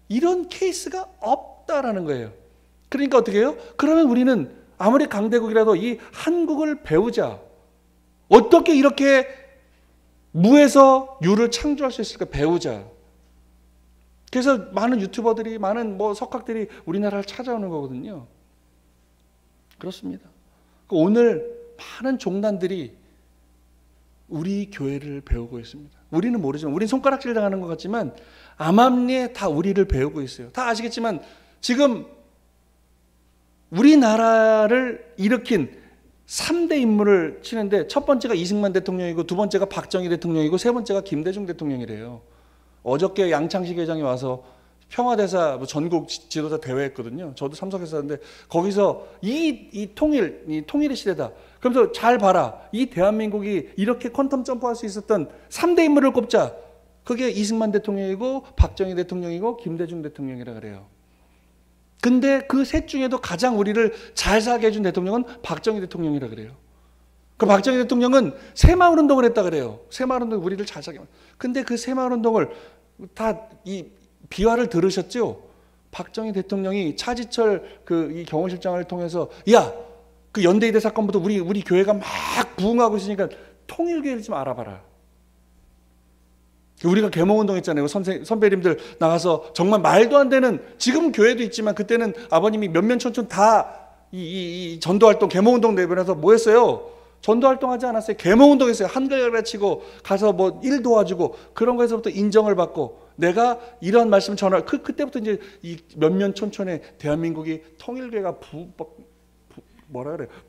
이런 케이스가 없다라는 거예요. 그러니까 어떻게 해요? 그러면 우리는 아무리 강대국이라도 이 한국을 배우자. 어떻게 이렇게 무에서 유를 창조할 수 있을까 배우자. 그래서 많은 유튜버들이 많은 뭐 석학들이 우리나라를 찾아오는 거거든요. 그렇습니다. 오늘 많은 종단들이 우리 교회를 배우고 있습니다. 우리는 모르지만 우리는 손가락질 당하는 것 같지만 암암리에 다 우리를 배우고 있어요. 다 아시겠지만 지금 우리나라를 일으킨 3대 인물을 치는데 첫 번째가 이승만 대통령이고 두 번째가 박정희 대통령이고 세 번째가 김대중 대통령이래요. 어저께 양창식 회장이 와서 평화대사 전국 지도자 대회 했거든요. 저도 참석했었는데 거기서 이 통일의 시대다. 그러면서 잘 봐라. 이 대한민국이 이렇게 퀀텀 점프할 수 있었던 3대 인물을 꼽자. 그게 이승만 대통령이고 박정희 대통령이고 김대중 대통령이라 그래요. 근데 그 셋 중에도 가장 우리를 잘 살게 해준 대통령은 박정희 대통령이라 그래요. 그 박정희 대통령은 새마을운동을 했다 그래요. 새마을운동 우리를 잘 살게. 근데 그 새마을운동을 다 이 비화를 들으셨죠? 박정희 대통령이 차지철 이 경호실장을 통해서 야, 그 연대이대 사건부터 우리 교회가 막 부흥하고 있으니까 통일교회를 좀 알아봐라. 우리가 개몽운동 했잖아요. 선배님들 나가서 정말 말도 안 되는 지금 교회도 있지만 그때는 아버님이 몇몇촌촌 다 이 전도활동 개몽운동 내변해서 뭐 했어요? 전도활동하지 않았어요. 개몽운동했어요. 한글 가르치고 가서 뭐 일 도와주고 그런 거에서부터 인정을 받고 내가 이런 말씀 전할 그때부터 이제 이 몇몇촌촌에 대한민국이 통일교회가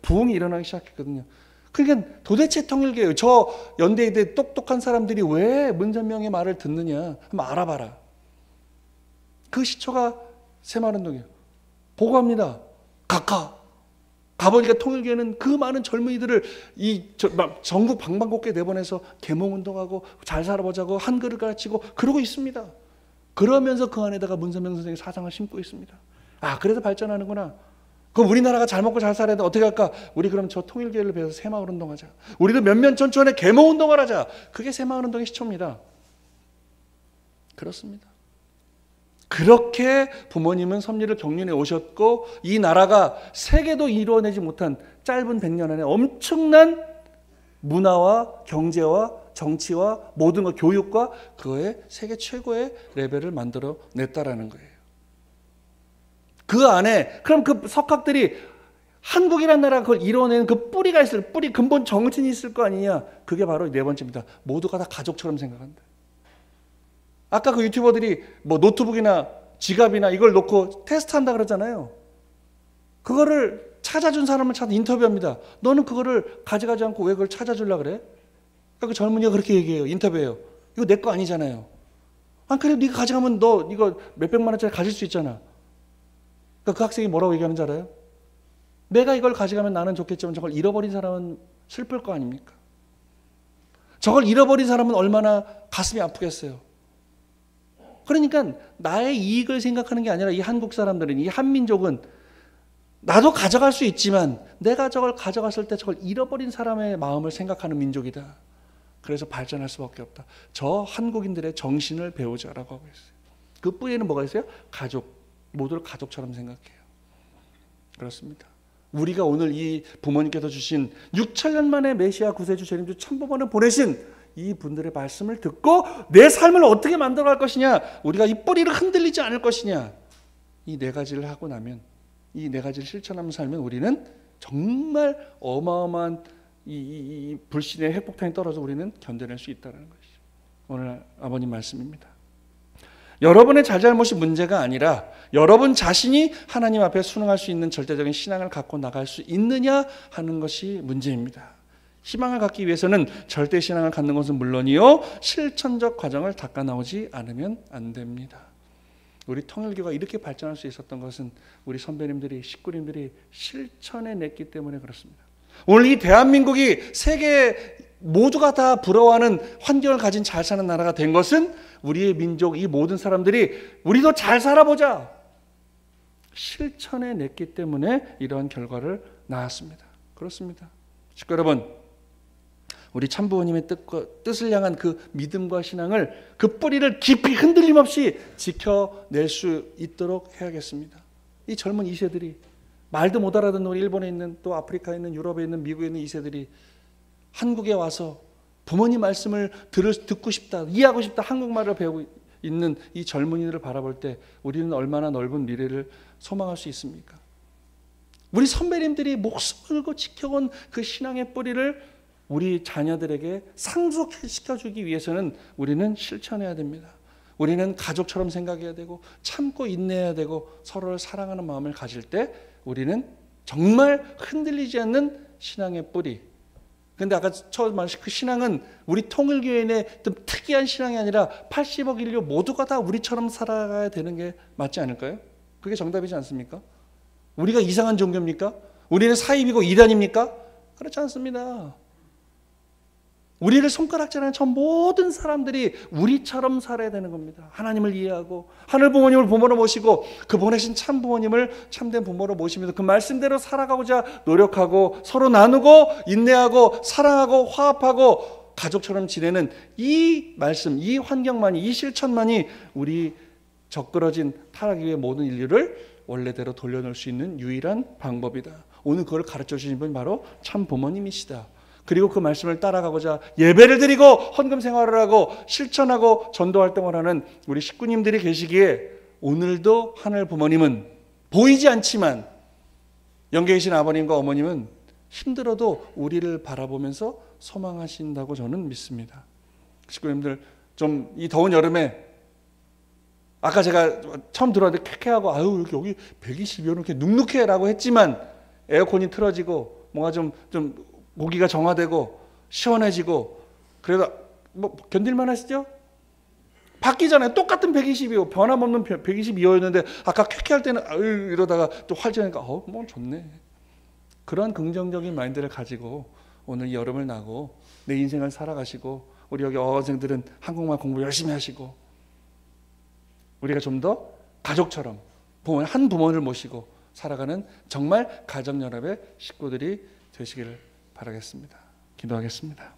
부흥이 일어나기 시작했거든요. 그러니까 도대체 통일교회 저 연대이대 똑똑한 사람들이 왜 문선명의 말을 듣느냐 한번 알아봐라. 그 시초가 새마을운동이에요. 보고합니다. 가보니까 통일교회는 그 많은 젊은이들을 전국 방방곡곡에 내보내서 계몽운동하고 잘 살아보자고 한글을 가르치고 그러고 있습니다. 그러면서 그 안에다가 문선명 선생의 사상을 심고 있습니다. 아 그래서 발전하는구나. 그럼 우리나라가 잘 먹고 잘 살아야 돼. 어떻게 할까? 우리 그럼 저 통일교회를 배워서 새마을운동하자. 우리도 몇몇촌촌에 계몽운동을 하자. 그게 새마을운동의 시초입니다. 그렇습니다. 그렇게 부모님은 섭리를 경륜해 오셨고 이 나라가 세계도 이루어내지 못한 짧은 100년 안에 엄청난 문화와 경제와 정치와 모든 것 교육과 그거의 세계 최고의 레벨을 만들어 냈다라는 거예요. 그 안에 그럼 그 석학들이 한국이라는 나라가 그걸 이루어내는 그 뿌리가 있을 뿌리 근본 정신이 있을 거 아니냐. 그게 바로 네 번째입니다. 모두가 다 가족처럼 생각한다. 아까 그 유튜버들이 뭐 노트북이나 지갑이나 이걸 놓고 테스트한다 그러잖아요. 그거를 찾아준 사람을 찾아 인터뷰합니다. 너는 그거를 가져가지 않고 왜 그걸 찾아주려고 그래? 그러니까 그 젊은이가 그렇게 얘기해요. 인터뷰해요. 이거 내 거 아니잖아요. 아 그래 네가 가져가면 너 이거 몇백만 원짜리 가질 수 있잖아. 그러니까 그 학생이 뭐라고 얘기하는지 알아요? 내가 이걸 가져가면 나는 좋겠지만 저걸 잃어버린 사람은 슬플 거 아닙니까? 저걸 잃어버린 사람은 얼마나 가슴이 아프겠어요. 그러니까 나의 이익을 생각하는 게 아니라 이 한국 사람들은 이 한민족은 나도 가져갈 수 있지만 내가 저걸 가져갔을 때 저걸 잃어버린 사람의 마음을 생각하는 민족이다. 그래서 발전할 수밖에 없다. 저 한국인들의 정신을 배우자라고 하고 있어요. 그 뿌리에는 뭐가 있어요? 가족. 모두를 가족처럼 생각해요. 그렇습니다. 우리가 오늘 이 부모님께서 주신 6,000년 만에 메시아 구세주 재림주 천부번을 보내신 이 분들의 말씀을 듣고 내 삶을 어떻게 만들어갈 것이냐, 우리가 이 뿌리를 흔들리지 않을 것이냐, 이 네 가지를 하고 나면, 이 네 가지를 실천하면서 살면 우리는 정말 어마어마한 이 불신의 회복탄이 떨어져 우리는 견뎌낼 수 있다는 것이죠. 오늘 아버님 말씀입니다. 여러분의 잘잘못이 문제가 아니라 여러분 자신이 하나님 앞에 순응할 수 있는 절대적인 신앙을 갖고 나갈 수 있느냐 하는 것이 문제입니다. 희망을 갖기 위해서는 절대 신앙을 갖는 것은 물론이요, 실천적 과정을 닦아 나오지 않으면 안 됩니다. 우리 통일교가 이렇게 발전할 수 있었던 것은 우리 선배님들이, 식구님들이 실천해 냈기 때문에 그렇습니다. 오늘 이 대한민국이 세계 모두가 다 부러워하는 환경을 가진 잘 사는 나라가 된 것은 우리의 민족, 이 모든 사람들이 우리도 잘 살아보자 실천해 냈기 때문에 이러한 결과를 낳았습니다. 그렇습니다. 식구 여러분, 우리 참부모님의 뜻을 향한 그 믿음과 신앙을, 그 뿌리를 깊이 흔들림 없이 지켜낼 수 있도록 해야겠습니다. 이 젊은 2세들이, 말도 못 알아듣는 우리 일본에 있는, 또 아프리카에 있는, 유럽에 있는, 미국에 있는 2세들이 한국에 와서 부모님 말씀을 듣고 싶다, 이해하고 싶다, 한국말을 배우고 있는 이 젊은이들을 바라볼 때 우리는 얼마나 넓은 미래를 소망할 수 있습니까? 우리 선배님들이 목숨을 걸고 지켜온 그 신앙의 뿌리를 우리 자녀들에게 상속시켜주기 위해서는 우리는 실천해야 됩니다. 우리는 가족처럼 생각해야 되고 참고 인내해야 되고 서로를 사랑하는 마음을 가질 때 우리는 정말 흔들리지 않는 신앙의 뿌리. 그런데 아까 처음 말했듯이 그 신앙은 우리 통일교회의 좀 특이한 신앙이 아니라 80억 인류 모두가 다 우리처럼 살아가야 되는 게 맞지 않을까요? 그게 정답이지 않습니까? 우리가 이상한 종교입니까? 우리는 사입이고 이단입니까? 그렇지 않습니다. 우리를 손가락질하는 저 모든 사람들이 우리처럼 살아야 되는 겁니다. 하나님을 이해하고 하늘 부모님을 부모로 모시고 그 보내신 참 부모님을 참된 부모로 모시면서 그 말씀대로 살아가고자 노력하고 서로 나누고 인내하고 사랑하고 화합하고 가족처럼 지내는 이 말씀, 이 환경만이, 이 실천만이 우리 적그러진 타락 이후의 모든 인류를 원래대로 돌려놓을 수 있는 유일한 방법이다. 오늘 그걸 가르쳐 주신 분이 바로 참 부모님이시다. 그리고 그 말씀을 따라가고자 예배를 드리고 헌금 생활을 하고 실천하고 전도 활동을 하는 우리 식구님들이 계시기에 오늘도 하늘 부모님은 보이지 않지만 영계에 계신 아버님과 어머님은 힘들어도 우리를 바라보면서 소망하신다고 저는 믿습니다. 식구님들, 좀 이 더운 여름에 아까 제가 처음 들어왔는데 쾌쾌하고 아유 여기 120여 이렇게 눅눅해라고 했지만 에어컨이 틀어지고 뭔가 좀 모기가 정화되고 시원해지고 그래도 뭐 견딜만 하시죠? 바뀌잖아요. 똑같은 120이요. 변함없는 122였는데 아까 쾌쾌할 때는 아유 이러다가 또 활지하니까 뭐 좋네. 그런 긍정적인 마인드를 가지고 오늘 여름을 나고 내 인생을 살아가시고 우리 여기 어학생들은 한국말 공부 열심히 하시고 우리가 좀 더 가족처럼 한 부모를 모시고 살아가는 정말 가정연합의 식구들이 되시기를 바라겠습니다. 기도하겠습니다.